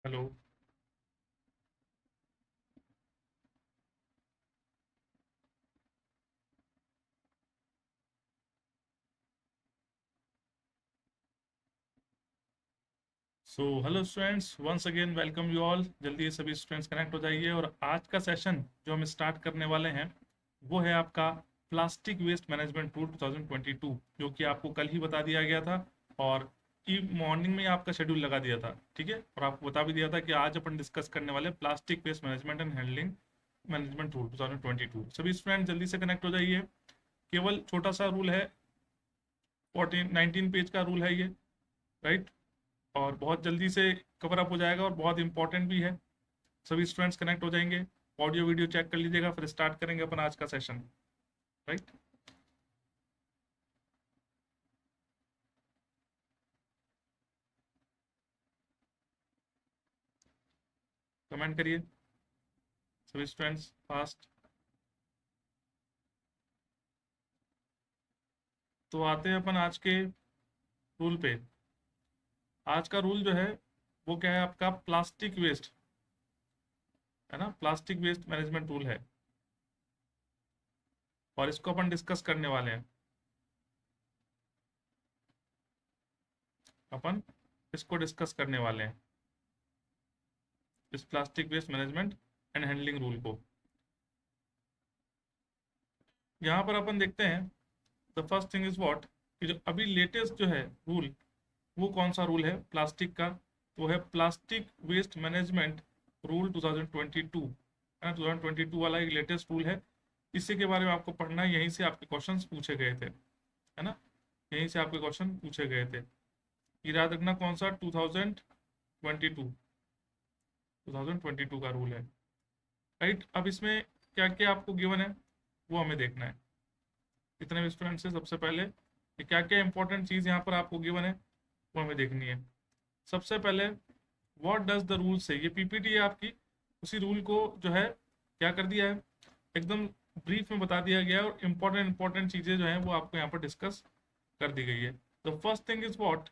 Hello. So hello students, once again welcome you all. जल्दी सभी students connect हो जाइए। और आज का सेशन जो हम स्टार्ट करने वाले हैं वो है आपका प्लास्टिक वेस्ट मैनेजमेंट टूल 2022, जो कि आपको कल ही बता दिया गया था और की मॉर्निंग में ही आपका शेड्यूल लगा दिया था। ठीक है, और आपको बता भी दिया था कि आज अपन डिस्कस करने वाले plastic waste management and handling management tool 2022। सभी स्टूडेंट जल्दी से कनेक्ट हो जाइए। केवल छोटा सा रूल है, 19 पेज का रूल है ये, राइट। और बहुत जल्दी से कवर अप हो जाएगा और बहुत इंपॉर्टेंट भी है। सभी स्टूडेंट्स कनेक्ट हो जाएंगे। ऑडियो वीडियो चेक कर लीजिएगा, फिर स्टार्ट करेंगे अपन आज का सेशन, राइट। कमेंट करिए सभी स्टूडेंट्स फास्ट। तो आते हैं अपन आज के रूल पे। आज का रूल जो है वो क्या है, आपका प्लास्टिक वेस्ट है ना, प्लास्टिक वेस्ट मैनेजमेंट रूल है और इसको अपन डिस्कस करने वाले हैं। अपन इसको डिस्कस करने वाले हैं, इस plastic waste management and handling rule को। यहाँ पर अपन देखते हैं, the first thing is what, कि जो अभी लेटेस्ट जो है रूल, वो कौन सा रूल है प्लास्टिक का, तो है प्लास्टिक वेस्ट मैनेजमेंट रूल 2022, है ना। 2022 वाला एक लेटेस्ट रूल है। इसी के बारे में आपको पढ़ना है, यहीं से आपके क्वेश्चंस पूछे गए थे, है ना। यहीं से आपके क्वेश्चन पूछे गए थे। ये याद रखना, कौन सा 2022 का रूल है, राइट। अब इसमें क्या क्या आपको गिवन है वो हमें देखना है। जितने भी स्टूडेंट्स हैं, सबसे पहले कि क्या क्या इंपॉर्टेंट चीज़ यहाँ पर आपको गिवन है वो हमें देखनी है। सबसे पहले व्हाट डज द रूल से, ये पीपीटी है आपकी, उसी रूल को जो है क्या कर दिया है, एकदम ब्रीफ में बता दिया गया है और इंपॉर्टेंट चीज़ें जो हैं वो आपको यहाँ पर डिस्कस कर दी गई है। The first thing is what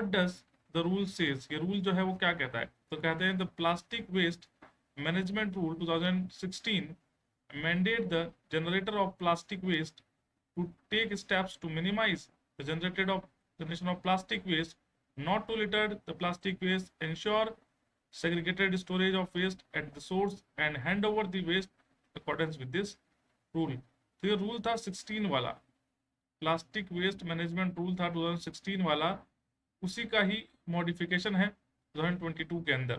does the rule says, ये रूल जो है वो क्या कहता है, तो कहते हैं the plastic waste management rule 2016 mandate the generator of plastic waste to take steps to minimize the generation of plastic waste, not to litter the plastic waste, ensure segregated storage of waste at the source, and hand over the waste accordance with this rule। तो ये rule था 16 वाला, plastic waste management rule था 2016 वाला, उसी का ही modification है 2022 के अंदर।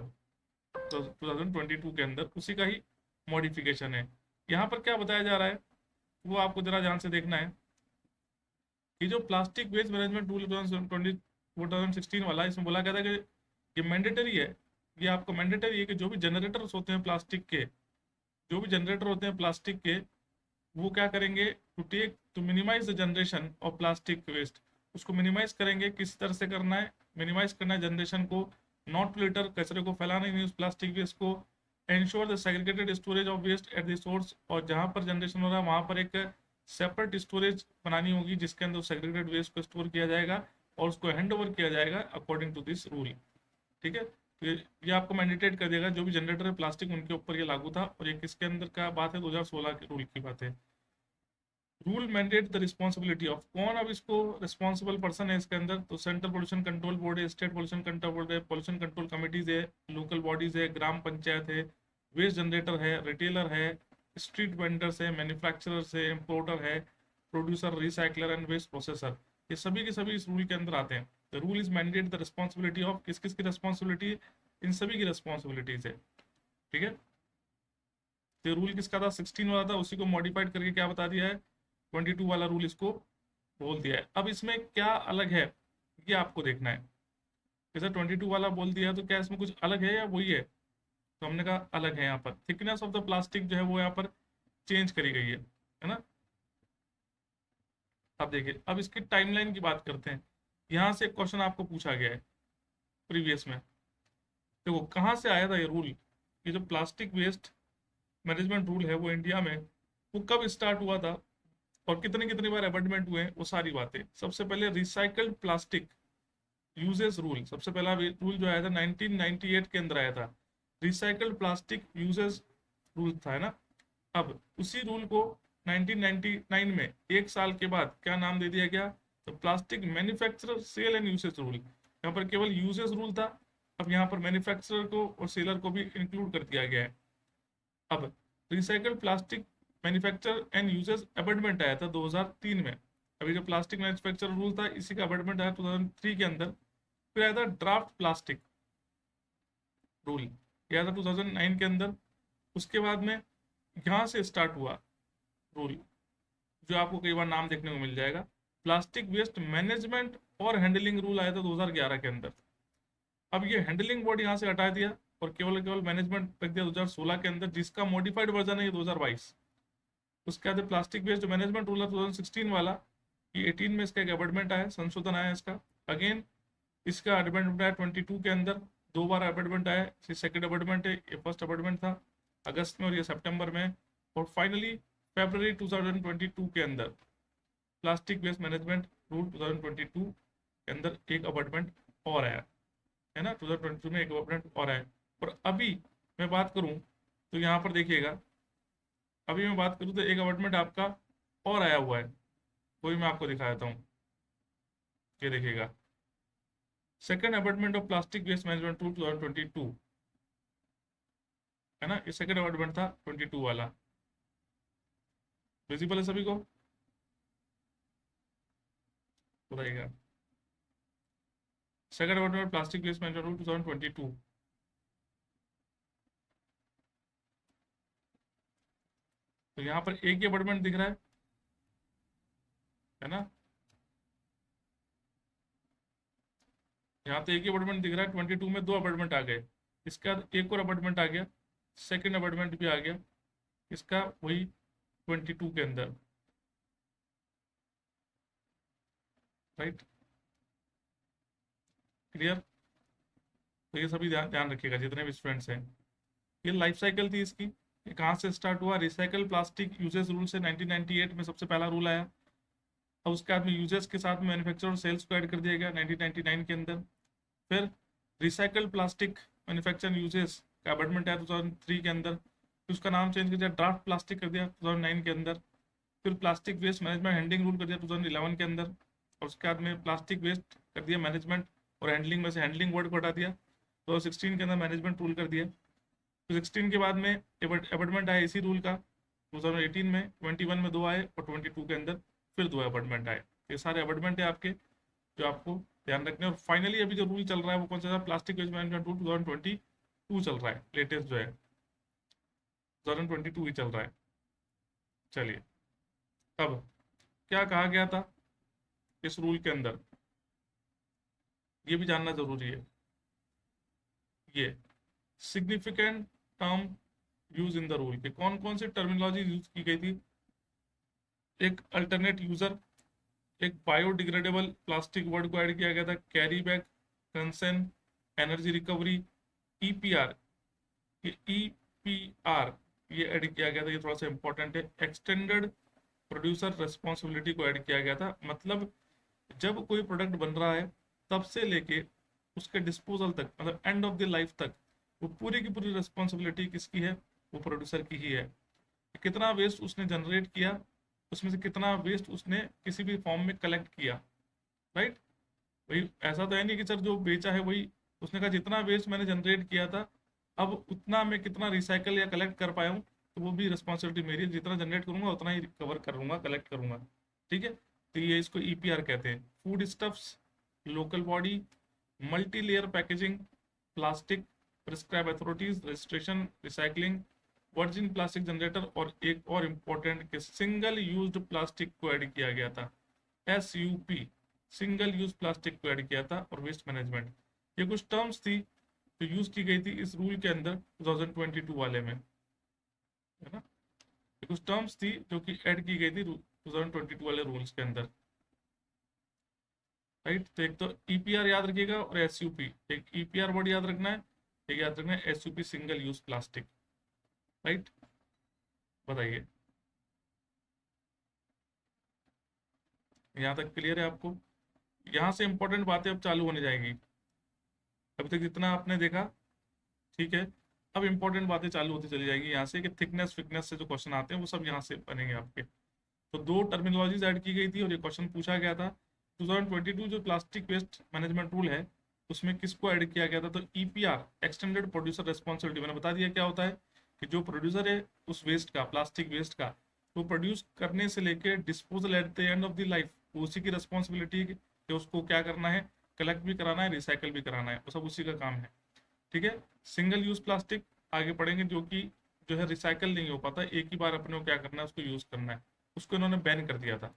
तो 2022 के अंदर उसी का ही मॉडिफिकेशन है। यहाँ पर क्या बताया जा रहा है वो आपको जरा ध्यान से देखना है कि जो प्लास्टिक वेस्ट मैनेजमेंट रूल 2016 वाला, इसमें बोला गया था कि ये मैंडेटरी है। ये आपको मैंडेटरी है कि जो भी जनरेटर्स होते हैं प्लास्टिक के, जो भी जनरेटर होते हैं प्लास्टिक के, वो क्या करेंगे, to minimise the generation of plastic waste, उसको मिनिमाइज करेंगे। किस तरह से करना है, मिनिमाइज करना है जनरेशन को, नॉट टू लिटर, कचरे को फैलाना ही नहीं उस प्लास्टिक वेस्ट को, ensure the segregated storage of waste at the source, और जहाँ पर जनरेशन हो रहा है वहाँ पर एक सेपरेट स्टोरेज बनानी होगी जिसके अंदर सेग्रीगेटेड वेस्ट को स्टोर किया जाएगा और उसको हैंड ओवर किया जाएगा अकॉर्डिंग टू दिस रूल। ठीक है, तो ये आपको मैंडेटेड कर देगा, जो भी जनरेटर है प्लास्टिक उनके ऊपर ये लागू था। और ये किसके अंदर का बात है, 2016 के रूल की बात है। Rule mandate the responsibility of, कौन अब इसको रिस्पॉन्सिबल पर्सन है इसके अंदर, तो सेंट्रल पोल्यूशन कंट्रोल बोर्ड है, स्टेट पोल्यूशन कंट्रोल बोर्ड है, पोल्यूशन कंट्रोल कमिटीज है, लोकल बॉडीज है, ग्राम पंचायत है, वेस्ट जनरेटर है, रिटेलर है, स्ट्रीट वेंडर्स है, मैन्युफैक्चरर्स है, इम्पोर्टर है, producer, recycler and waste processor. ये सभी के सभी इस रूल के अंदर आते हैं। The rule is mandate the responsibility of, किस किस की रिस्पॉन्सिबिलिटी, इन सभी की रिस्पॉन्सिबिलिटीज है। ठीक है, तो रूल किसका था, 16 वाला था, उसी को मॉडिफाइड करके क्या बता दिया है, 22 वाला रूल इसको बोल दिया है। अब इसमें क्या अलग है ये आपको देखना है। जैसे 22 वाला बोल दिया है तो क्या इसमें कुछ अलग है या वही है, तो हमने कहा अलग है। यहाँ पर थिकनेस ऑफ द प्लास्टिक जो है वो यहाँ पर चेंज करी गई है ना। अब देखिए, अब इसकी टाइमलाइन की बात करते हैं। यहाँ से एक क्वेश्चन आपको पूछा गया है प्रीवियस में। देखो कहाँ से आया था ये रूल, ये जो प्लास्टिक वेस्ट मैनेजमेंट रूल है वो इंडिया में वो कब स्टार्ट हुआ था और कितनी कितनी बार अमेंडमेंट हुए हैं, वो सारी बातें। सबसे पहले रिसाइकल्ड प्लास्टिक यूजेस रूल, सबसे पहला रूल जो आया था 1998 के अंदर आया था, रिसाइकल्ड प्लास्टिक यूजेस रूल था, है ना। अब उसी रूल को 1999 में एक साल के बाद क्या नाम दे दिया गया, तो plastic manufacturer sale and usage rule. यहाँ पर केवल यूजेस रूल था, अब यहाँ पर मैन्युफैक्चरर को और सेलर को भी इंक्लूड कर दिया गया है। अब recycled plastic manufacture and uses amendment आया था 2003 में। अभी जो प्लास्टिक मैन्युफैक्चर रूल था इसी का अमेंडमेंट आया 2003 के अंदर। फिर आया था ड्राफ्ट प्लास्टिक रूल, यह आया था 2009 के अंदर। उसके बाद में यहाँ से स्टार्ट हुआ रूल, जो आपको कई बार नाम देखने को मिल जाएगा, प्लास्टिक वेस्ट मैनेजमेंट और हैंडलिंग रूल आया था 2011 के अंदर। अब ये हैंडलिंग बोर्ड यहाँ से हटा दिया और केवल केवल मैनेजमेंट रख दिया 2016 के अंदर, जिसका मॉडिफाइड वर्जन है ये 2022। उसके बाद प्लास्टिक वेस्ट मैनेजमेंट रूल है 2016 वाला, ये 18 में इसका एक अमेंडमेंट आया, संशोधन आया इसका। अगेन इसका अमेंडमेंट आया 22 के अंदर, दो बार अमेंडमेंट आया, ये सेकेंड अमेंडमेंट है, ये फर्स्ट अमेंडमेंट था अगस्त में और ये सितंबर में। और फाइनली फरवरी 2022 के अंदर प्लास्टिक वेस्ट मैनेजमेंट रूल 2022 के अंदर एक अमेंडमेंट और आया, है ना। 2022 में एक अमेंडमेंट और आया। और अभी मैं बात करूं तो यहाँ पर देखिएगा, अभी मैं बात करूं तो एक अमेंडमेंट आपका और आया हुआ है, वही मैं आपको दिखा देता हूँ। ये देखिएगा, second amendment of plastic waste management rule 2022, है ना। ये सेकेंड अमेंडमेंट था 22 वाला, विजिबल है सभी को, बताइएगा। Second amendment plastic waste management rule 2022, तो यहाँ पर एक ही अमेंडमेंट दिख रहा है ना। यहाँ तो एक ही अमेंडमेंट दिख रहा है, 22 में दो अमेंडमेंट आ गए, इसका एक और अमेंडमेंट आ गया, सेकेंड अमेंडमेंट भी आ गया इसका, वही 22 के अंदर, राइट, क्लियर। तो ये सभी ध्यान ध्यान रखिएगा जितने भी स्टूडेंट्स हैं। ये लाइफ साइकिल थी इसकी, ये कहाँ से स्टार्ट हुआ, रिसाइकल प्लास्टिक यूजेस रूल से 1998 में सबसे पहला रूल आया। और उसके बाद में यूजेस के साथ में मैन्युफैक्चर और सेल्स को ऐड कर दिया गया 1999 के अंदर। फिर रिसाइकल प्लास्टिक मैन्युफैक्चर यूजेस का अमेंडमेंट आया 2003 के अंदर, फिर उसका नाम चेंज कर दिया, ड्राफ्ट प्लास्टिक कर दिया 2009 के अंदर। फिर plastic waste management handling rule कर दिया 2011 के अंदर, और उसके बाद में प्लास्टिक वेस्ट कर दिया मैनेजमेंट और हैंडलिंग में से हैंडलिंग वर्ड को हटा दिया, 2016 के अंदर मैनेजमेंट रूल कर दिया। तो 16 के बाद में अमेंडमेंट आया इसी रूल का 2018 में, 21 में दो आए और 22 के अंदर फिर दो अमेंडमेंट आए। ये सारे अमेंडमेंट है आपके जो आपको ध्यान रखने। और फाइनली अभी जो रूल चल रहा है वो कौन सा, प्लास्टिक वेस्ट मैनेजमेंट रूल 2022 चल रहा है, लेटेस्ट जो है 2022 ही चल रहा है। चलिए, अब क्या कहा गया था इस रूल के अंदर, ये भी जानना जरूरी है। ये significant term use in the rule के कौन कौन सी टर्मिनोलॉजी यूज की गई थी, एक अल्टरनेट यूजर, एक बायोडिग्रेडेबल प्लास्टिक वर्ड को ऐड किया गया था, carry bag, consent, energy recovery, EPR. ये ईपीआर ये ऐड किया गया था, ये थोड़ा सा इंपॉर्टेंट है। एक्सटेंडेड प्रोड्यूसर रिस्पॉन्सिबिलिटी को ऐड किया गया था, मतलब जब कोई प्रोडक्ट बन रहा है तब से लेके उसके डिस्पोजल तक, मतलब एंड ऑफ द लाइफ तक, वो पूरी की पूरी रिस्पॉन्सिबिलिटी किसकी है, वो प्रोड्यूसर की ही है। कितना वेस्ट उसने जनरेट किया, उसमें से कितना वेस्ट उसने किसी भी फॉर्म में कलेक्ट किया, राइट। वही, ऐसा तो है नहीं कि सर जो बेचा है वही, उसने कहा जितना वेस्ट मैंने जनरेट किया था अब उतना मैं कितना रिसाइकल या कलेक्ट कर पाया हूँ, तो वो भी रिस्पॉन्सिबिलिटी मेरी है, जितना जनरेट करूंगा उतना ही कवर करूंगा, कलेक्ट करूंगा, ठीक है। तो ये इसको ईपीआर कहते हैं। Food stuffs, local body, multi layer packaging, plastic, prescribe authorities, registration, recycling, virgin plastic generator, और एक और इम्पोर्टेंट के सिंगल यूज्ड प्लास्टिक को ऐड किया गया था, एसयूपी, सिंगल यूज प्लास्टिक को ऐड किया था। और वेस्ट मैनेजमेंट, ये कुछ टर्म्स थी जो यूज की गई थी इस रूल के अंदर 2022 वाले में, है ना। ये कुछ टर्म्स थी जो कि ऐड की गई थी 2022 वाले रूल्स के अंदर, राइट। तो एक तो ईपीआर याद रखिएगा और एसयूपी, एक ईपीआर वर्ड याद रखना है, एक याद रखना है SUP, single use plastic, right. बताइए, यहाँ तक क्लियर है आपको। यहाँ से इंपॉर्टेंट बातें अब चालू होने जाएंगी। अभी तक जितना आपने देखा, ठीक है, अब इंपॉर्टेंट बातें चालू होती चली जाएगी यहाँ से, कि थिकनेस फिकनेस से जो क्वेश्चन आते हैं वो सब यहाँ से बनेंगे आपके। तो दो टर्मिनोलॉजीज ऐड की गई थी और ये क्वेश्चन पूछा गया था। 2022 जो प्लास्टिक वेस्ट मैनेजमेंट रूल है उसमें किसको ऐड किया गया था, तो ईपीआर, एक्सटेंडेड प्रोड्यूसर रिस्पॉन्सिबिलिटी। मैंने बता दिया क्या होता है, कि जो प्रोड्यूसर है उस वेस्ट का, प्लास्टिक वेस्ट का, वो प्रोड्यूस करने से लेके disposal at the end of the life, उसी की रिस्पॉन्सिबिलिटी कि उसको क्या करना है, कलेक्ट भी कराना है, रिसाइकल भी कराना है, वो सब उसी का काम है। ठीक है। सिंगल यूज प्लास्टिक आगे पढ़ेंगे, जो कि जो है रिसाइकल नहीं हो पाता, एक ही बार अपने को क्या करना है, उसको यूज करना है, उसको इन्होंने बैन कर दिया था,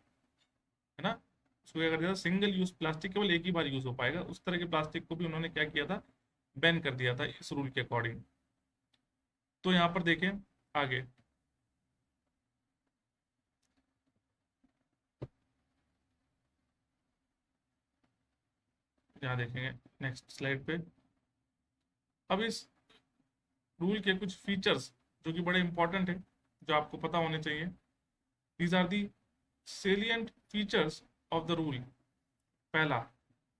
है ना। उसको क्या कर दिया था, सिंगल यूज प्लास्टिक केवल एक ही बार यूज हो पाएगा, उस तरह के प्लास्टिक को भी उन्होंने क्या किया था, बैन कर दिया था इस रूल के अकॉर्डिंग। तो यहाँ पर देखें आगे, यहाँ देखेंगे नेक्स्ट स्लाइड पे। अब इस रूल के कुछ फीचर्स जो कि बड़े इंपॉर्टेंट है, जो आपको पता होने चाहिए। These are the salient features of the rule. पहला,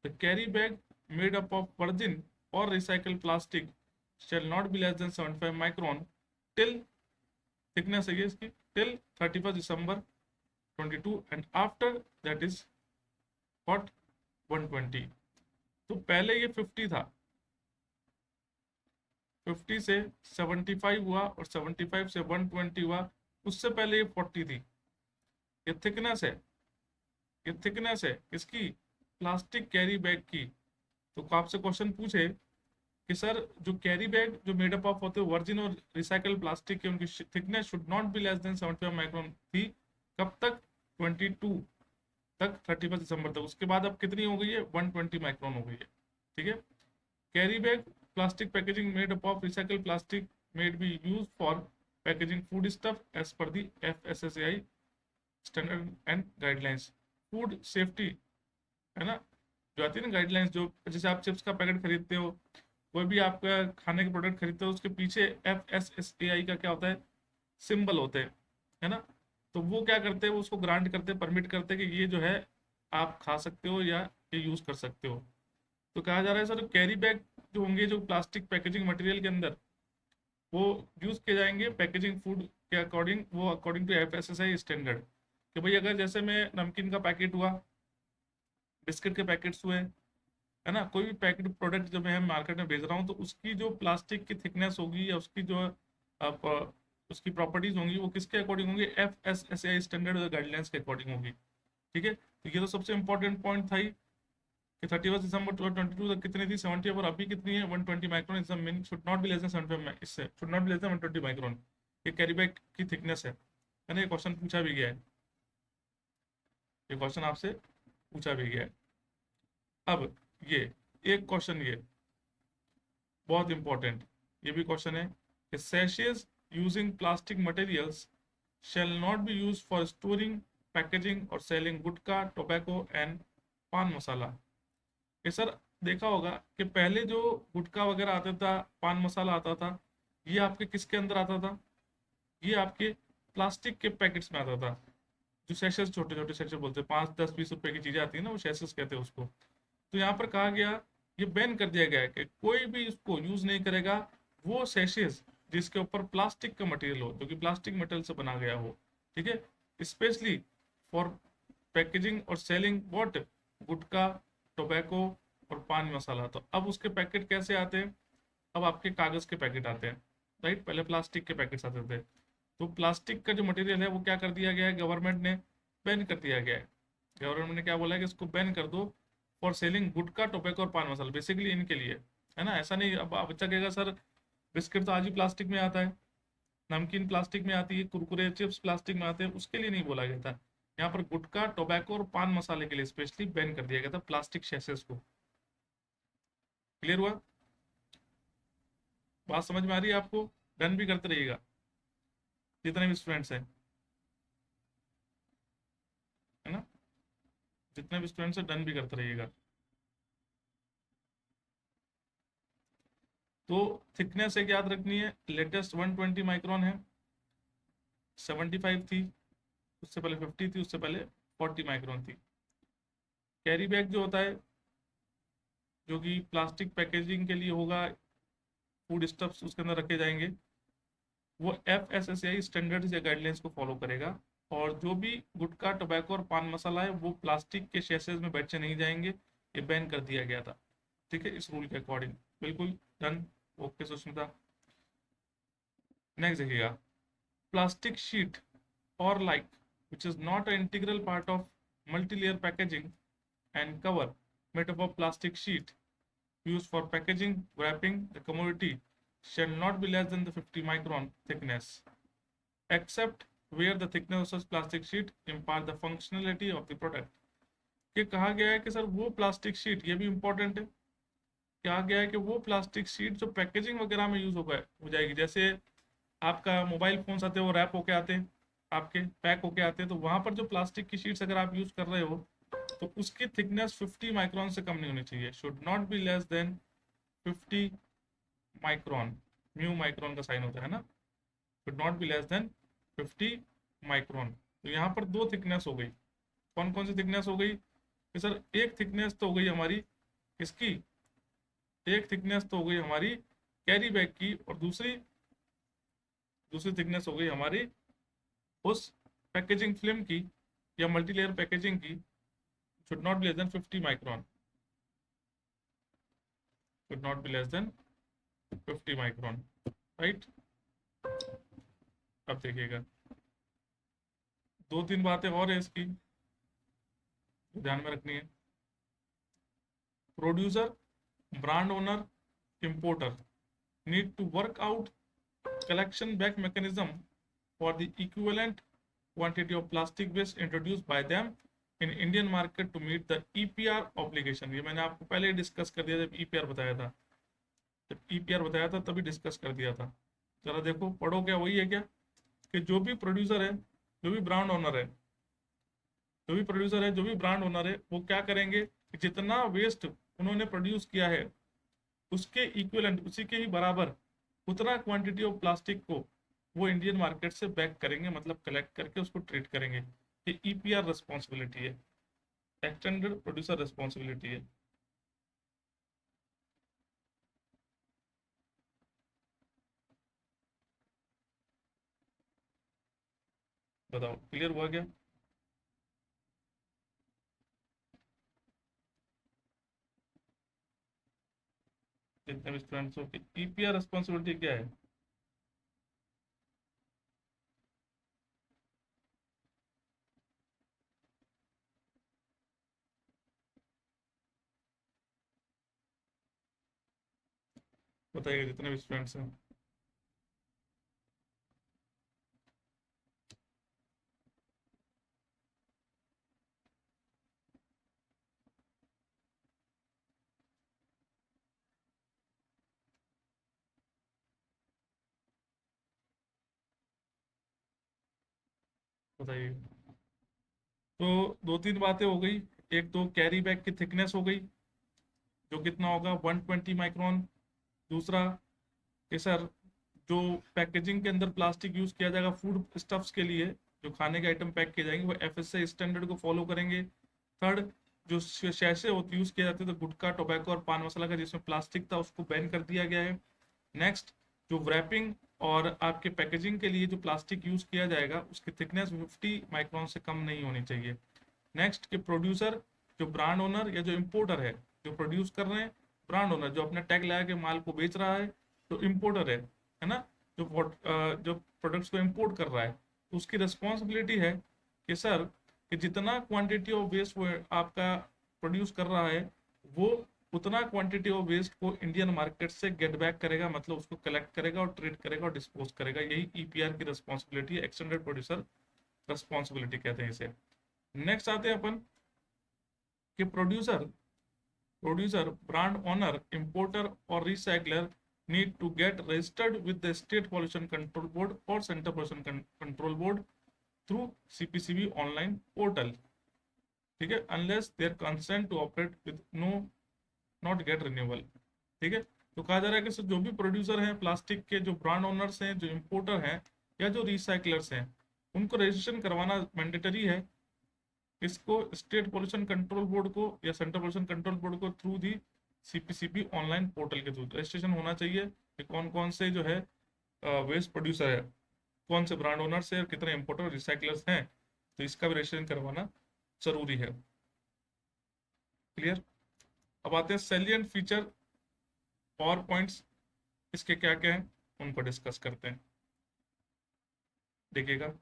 the carry bag made up of virgin और recycle plastic shall not be less than 75 micron till, thickness है ये इसकी, till 31 December 22, and after that is what 120। तो पहले ये 50 था, 50 से 75 हुआ और 75 से 120 हुआ, उससे पहले ये 40 थी। ये थिकनेस है, ये थिकनेस है किसकी, प्लास्टिक कैरी बैग की। तो आपसे क्वेश्चन पूछे कि सर जो कैरी बैग जो मेडअप ऑफ होते हैं वर्जिन और रिसाइकल प्लास्टिक के, उनकी thickness should not be less than 75 micron थी, कब तक, 22 तक, 31 दिसंबर तक। उसके बाद अब कितनी हो गई है, 120 माइक्रोन हो गई है। ठीक है। Carry bag plastic packaging made up of recycle plastic made be use for packaging food stuff as per the FSSAI standard and guidelines. Food safety, है ना, जो आती है ना गाइडलाइंस, जो जैसे आप चिप्स का पैकेट खरीदते हो, कोई भी आपका खाने के प्रोडक्ट खरीदते हो, उसके पीछे FSSAI का क्या होता है, सिंबल होते हैं, है ना। तो वो क्या करते हैं, वो उसको ग्रांट करते हैं, परमिट करते हैं कि ये जो है आप खा सकते हो या ये यूज़ कर सकते हो। तो कहा जा रहा है सर कैरी बैग जो होंगे, जो प्लास्टिक पैकेजिंग मटेरियल के अंदर, वो यूज़ किए जाएंगे पैकेजिंग फूड के अकॉर्डिंग, वो अकॉर्डिंग टू FSSAI स्टैंडर्ड। कि भाई अगर जैसे मैं नमकीन का पैकेट हुआ, बिस्किट के पैकेट्स हुए, है ना, कोई भी पैकेट प्रोडक्ट जब मैं मार्केट में भेज रहा हूँ, तो उसकी जो प्लास्टिक की थिकनेस होगी या उसकी जो उसकी प्रॉपर्टीज होंगी, वो किसके अकॉर्डिंग होंगी, FSSAI स्टैंडर्ड गाइडलाइंस के अकॉर्डिंग होगी। ठीक है। तो ये तो सबसे इंपॉर्टेंट पॉइंट था ही, कि 31 दिसंबर 2022 तक कितनी थी, 70, और अभी कितनी है, 120 micron. Is mean should not be less than 75, इससे should not be less than 120 micron, ये कैरी बैग की थिकनेस है ना। ये क्वेश्चन पूछा भी गया है, ये क्वेश्चन आपसे पूछा भी गया है। अब ये एक क्वेश्चन, ये बहुत इंपॉर्टेंट, ये भी क्वेश्चन है कि sachets using plastic materials shall not be used for storing, packaging और selling गुटखा, टोबैको एंड पान मसाला। ये सर देखा होगा कि पहले जो गुटखा वगैरह आता था, पान मसाला आता था, ये आपके किसके अंदर आता था, ये आपके प्लास्टिक के पैकेट्स में आता था, जो सेशेस, छोटे छोटे सेशेस बोलते हैं, 5, 10, 20 रुपए की चीजें आती है ना, वो सेशेस कहते हैं उसको। तो यहाँ पर कहा गया, ये बैन कर दिया गया है कि कोई भी इसको यूज नहीं करेगा, वो सेशेस जिसके ऊपर प्लास्टिक का मटेरियल हो, जो कि प्लास्टिक मटेरियल से बना गया हो। ठीक है। स्पेशली फॉर पैकेजिंग और सेलिंग व्हाट, गुटखा, टोबैको और पान मसाला। तो अब उसके पैकेट कैसे आते हैं, अब आपके कागज के पैकेट आते हैं, राइट। पहले प्लास्टिक के पैकेट्स आते थे। तो प्लास्टिक का जो मटेरियल है वो क्या कर दिया गया है, गवर्नमेंट ने बैन कर दिया गया है। गवर्नमेंट ने क्या बोला है कि इसको बैन कर दो फॉर सेलिंग गुटखा, टोबैको और पान मसाला, बेसिकली इनके लिए, है ना। ऐसा नहीं, अब बच्चा कहेगा सर बिस्किट तो आज ही प्लास्टिक में आता है, नमकीन प्लास्टिक में आती है, कुरकुरे चिप्स प्लास्टिक में आते हैं, उसके लिए नहीं बोला गया था। यहाँ पर गुटखा, टोबैको और पान मसाले के लिए स्पेशली बैन कर दिया गया था प्लास्टिक शेसेस को। क्लियर हुआ, बात समझ में आ रही है आपको। डन भी करते रहिएगा जितने भी स्टूडेंट्स हैं, है ना, जितने भी स्टूडेंट्स हैं डन भी करते रहिएगा। तो थिकनेस एक याद रखनी है, लेटेस्ट 120 माइक्रोन है, 75 थी, उससे पहले 50 थी, उससे पहले 40 माइक्रोन थी। कैरी बैग जो होता है, जो कि प्लास्टिक पैकेजिंग के लिए होगा, फूड स्टफ्स उसके अंदर रखे जाएंगे, वो FSSAI स्टैंडर्ड्स या गाइडलाइंस को फॉलो करेगा। और जो भी गुटखा, टोबैको और पान मसाला है वो प्लास्टिक के शेसेज में बेचे नहीं जाएंगे, ये बैन कर दिया गया था। ठीक है, इस रूल के अकॉर्डिंग। बिल्कुल डन। ओके सुष्मिता। नेक्स्ट देखिएगा, plastic sheet or like which is not an integral part of multi-layer packaging and cover made up of plastic sheet used for packaging wrapping the commodity shall not be less than the 50 micron thickness except where the thickness of such plastic sheet impart the functionality of the product। ये कहा गया है कि sir वो plastic sheet, ये भी important है, कहा गया है कि वो प्लास्टिक शीट जो पैकेजिंग वगैरह में यूज हो जाएगी, जैसे आपका मोबाइल फोन्स आते हैं वो रैप होके आते हैं, आपके पैक होके आते हैं, तो वहां पर जो प्लास्टिक की शीट्स अगर आप यूज कर रहे हो तो उसकी थिकनेस 50 माइक्रोन से कम नहीं होनी चाहिए, should not be less than 50 micron. Mu micron का साइन होता है ना, should not be less than 50 micron. तो यहाँ पर दो थिकनेस हो गई। कौन कौन सी थिकनेस हो गई कि सर, एक थिकनेस तो हो गई हमारी इसकी, एक थिकनेस तो हो गई हमारी कैरी बैग की, और दूसरी दूसरी थिकनेस हो गई हमारी उस पैकेजिंग फिल्म की या मल्टीलेयर पैकेजिंग की, should not be less than 50 micron, should not be less than 50 micron. Right. अब देखिएगा, दो तीन बातें और है इसकी जो ध्यान में रखनी है। Producer, brand owner, importer need to work out collection back mechanism for the equivalent quantity of plastic waste introduced by them in Indian market to meet the EPR obligation। ये मैंने आपको पहले डिस्कस कर दिया, जब EPR बताया था, तभी डिस्कस कर दिया था। जरा देखो, पढ़ो, क्या वही है क्या कि जो भी प्रोड्यूसर है, जो भी ब्रांड ओनर है, जो भी ब्रांड ओनर है, वो क्या करेंगे कि जितना वेस्ट उन्होंने प्रोड्यूस किया है उसके इक्विवेलेंट, उसी के ही बराबर उतना क्वांटिटी ऑफ प्लास्टिक को वो इंडियन मार्केट से बैक करेंगे, मतलब कलेक्ट करके उसको ट्रीट करेंगे। ये EPR रिस्पॉन्सिबिलिटी है, एक्सटेंडेड प्रोड्यूसर रिस्पॉन्सिबिलिटी है। बताओ, क्लियर हुआ क्या? जितने भी स्टूडेंट्स हो कि EPR रिस्पॉन्सिबिलिटी क्या है? बताइए जितने भी स्टूडेंट्स हैं। बताइए। तो दो तीन बातें हो गई। एक तो कैरी बैग की थिकनेस हो गई, जो कितना होगा, 120 माइक्रोन। दूसरा कि सर, जो पैकेजिंग के अंदर प्लास्टिक यूज किया जाएगा फूड स्टफ्स के लिए, जो खाने के आइटम पैक किए जाएंगे, वो FSSAI स्टैंडर्ड को फॉलो करेंगे। थर्ड, जो शैसे होते यूज किए जाते थे, तो गुटखा, टोबैको और पान मसाला का जिसमें प्लास्टिक था उसको बैन कर दिया गया है। नेक्स्ट, जो रैपिंग और आपके पैकेजिंग के लिए जो प्लास्टिक यूज किया जाएगा उसकी थिकनेस 50 माइक्रोन से कम नहीं होनी चाहिए। नेक्स्ट, कि प्रोड्यूसर, जो ब्रांड ओनर या जो इम्पोर्टर है, जो प्रोड्यूस कर रहे हैं, ब्रांड ओनर जो अपने टैग लगा के माल को बेच रहा है, जो इम्पोर्टर है ना, जो प्रोडक्ट्स को इम्पोर्ट कर रहा है, तो उसकी रिस्पॉन्सिबिलिटी है कि सर, कि जितना क्वांटिटी ऑफ वेस्ट वो आपका प्रोड्यूस कर रहा है, वो उतना क्वांटिटी ऑफ वेस्ट को इंडियन मार्केट से गेट बैक करेगा, मतलब उसको कलेक्ट करेगा और ट्रीट करेगा और डिस्पोज करेगा। यही EPR की रिस्पॉन्सिबिलिटी है, एक्सटेंडेड प्रोड्यूसर रिस्पॉन्सिबिलिटी कहते हैं इसे। नेक्स्ट आते हैं अपन कि प्रोड्यूसर, ब्रांड ओनर, इंपोर्टर और recycler need to get registered with the state pollution control board or center pollution control board through CPCB online portal। ठीक है, unless their consent to operate with no not get renewal। ठीक है, तो कहा जा रहा है कि जो भी प्रोड्यूसर हैं प्लास्टिक के, जो ब्रांड ओनर्स हैं, जो इंपोर्टर हैं या जो रिसाइकलर्स हैं, उनको रजिस्ट्रेशन करवाना मैंडेटरी है इसको स्टेट पोल्यूशन कंट्रोल बोर्ड को या सेंट्रल पोल्यूशन कंट्रोल बोर्ड को through the CPCB online portal के थ्रू रजिस्ट्रेशन होना चाहिए कि कौन कौन से जो है वेस्ट प्रोड्यूसर है, कौन से ब्रांड ओनर्स है और कितने इम्पोर्टर रिसाइकलर्स हैं, तो इसका भी रजिस्ट्रेशन करवाना जरूरी है। क्लियर। अब आते हैं सैलिएंट फीचर पावर पॉइंट्स, इसके क्या क्या हैं उनको डिस्कस करते हैं। देखिएगा,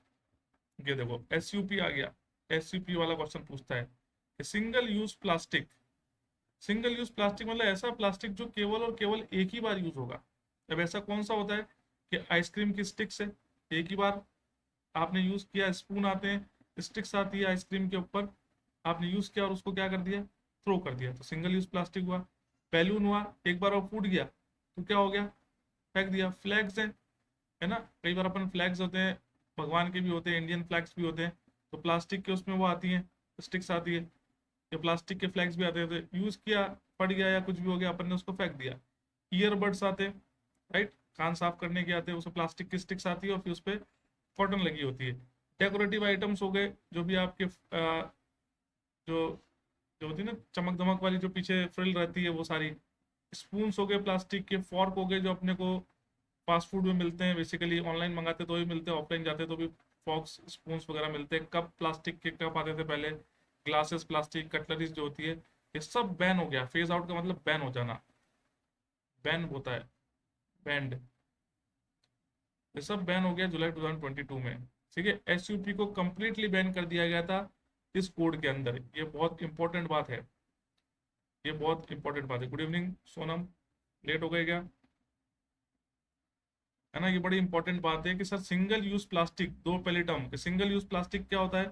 ये देखो एसयूपी आ गया। एसयूपी वाला क्वेश्चन पूछता है कि single use plastic, single use plastic मतलब ऐसा प्लास्टिक जो केवल और केवल एक ही बार यूज होगा। अब ऐसा कौन सा होता है कि आइसक्रीम की स्टिक्स है, एक ही बार आपने यूज किया, स्पून आते हैं, स्टिक्स आती है आइसक्रीम के ऊपर, आपने यूज किया और उसको क्या कर दिया, थ्रो कर दिया, तो सिंगल यूज प्लास्टिक हुआ। बैलून हुआ, एक बार वो फूट गया तो क्या हो गया, फेंक दिया। फ्लैग्स है ना, कई बार अपन फ्लैग्स होते हैं, भगवान के भी होते हैं, इंडियन फ्लैग्स भी होते हैं, तो प्लास्टिक के उसमें वो आती हैं, स्टिक्स आती है, या प्लास्टिक के फ्लैग्स भी आते हैं, तो यूज किया, फट गया या कुछ भी हो गया, अपन ने उसको फेंक दिया। ईयरबड्स आते हैं, राइट, कान साफ करने के आते हैं, उसमें प्लास्टिक की स्टिक्स आती है और फिर उस पर कॉटन लगी होती है। डेकोरेटिव आइटम्स हो गए, जो भी आपके जो जो होती है ना चमक दमक वाली, जो पीछे फ्रिल रहती है वो सारी। स्पून्स हो गए प्लास्टिक के, फॉर्क हो गए जो अपने को फास्ट फूड में मिलते हैं, बेसिकली ऑनलाइन मंगाते तो भी मिलते हैं, ऑफलाइन जाते तो भी फॉक्स स्पून्स वगैरह मिलते हैं। कप प्लास्टिक के कप आते थे पहले, ग्लासेस प्लास्टिक, कटलरीज जो होती है, ये सब बैन हो गया। फेज आउट का मतलब बैन हो जाना, बैन होता है, बैंड, ये सब बैन हो गया जुलाई 2022 में। ठीक है, एसयूपी को कंप्लीटली बैन कर दिया गया था इस कोड के अंदर। ये बहुत इंपॉर्टेंट बात है, ये बहुत इंपॉर्टेंट बात है। गुड इवनिंग सोनम, लेट हो गए क्या, है ना। ये बड़ी इंपॉर्टेंट बात है कि सर सिंगल यूज प्लास्टिक, दो पहले टर्म के सिंगल यूज प्लास्टिक क्या होता है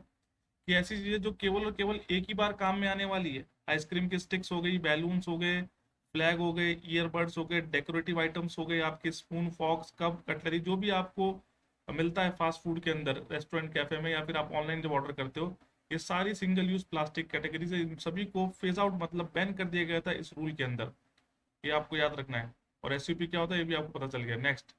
कि ऐसी चीजें जो केवल और केवल एक ही बार काम में आने वाली है। आइसक्रीम की स्टिक्स हो गई, बैलून्स हो गए, फ्लैग हो गए, ईयरबड्स हो गए, डेकोरेटिव आइटम्स हो गए, आपके स्पून फॉक्स कप कटलरी, जो भी आपको मिलता है फास्ट फूड के अंदर, रेस्टोरेंट कैफे में, या फिर आप ऑनलाइन जब ऑर्डर करते हो, ये सारी सिंगल यूज प्लास्टिक कैटेगरीज है। इन सभी को फेज आउट मतलब बैन कर दिया गया था इस रूल के अंदर, ये आपको याद रखना है। और एसयूपी क्या होता है ये भी आपको पता चल गया। Next,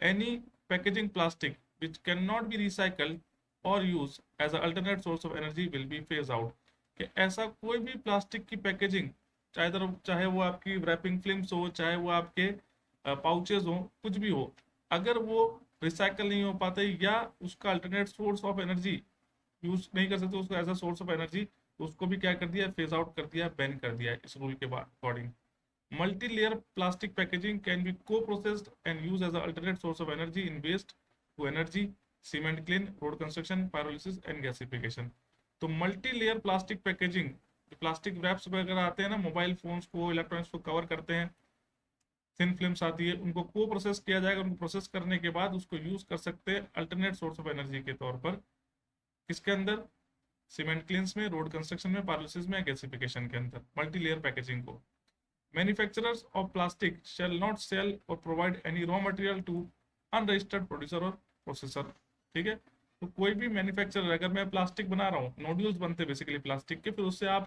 any packaging plastic which cannot be recycled or used as an alternate source of energy will be phased out। कि ऐसा कोई भी प्लास्टिक की पैकेजिंग, चाहे वो आपकी रैपिंग फिल्म्स हो, चाहे वो आपके पाउचेज हो, कुछ भी हो, अगर वो रिसाइकल नहीं हो पाते या उसका alternate source of energy use नहीं कर सकते उसको as a source of energy, तो उसको भी क्या कर दिया, फेज आउट कर दिया, बैन कर दिया इस रूल के according. Multi-layer plastic packaging can be co-processed and used as an alternate source of energy in waste to energy, cement clean, road construction, pyrolysis and gasification। तो multi layer plastic packaging, plastic wraps वगैरह आते हैं ना, mobile phones को, electronics को cover करते हैं, thin films आती है, उनको को प्रोसेस किया जाएगा। उनको प्रोसेस करने के बाद उसको यूज कर सकते हैं अल्टरनेट सोर्स ऑफ एनर्जी के तौर पर, किसके अंदर, सीमेंट क्लीन्स में, रोड कंस्ट्रक्शन में, पायरोलिसिस में, गैसिफिकेशन के अंदर मल्टी लेयर पैकेजिंग को। Manufacturers of plastic shall not sell or provide any raw material to unregistered producer or processor। ठीक है, तो कोई भी मैन्युफैक्चरर, अगर मैं प्लास्टिक बना रहा हूँ, नोड्यूल्स बनते हैं बेसिकली प्लास्टिक के, फिर उससे आप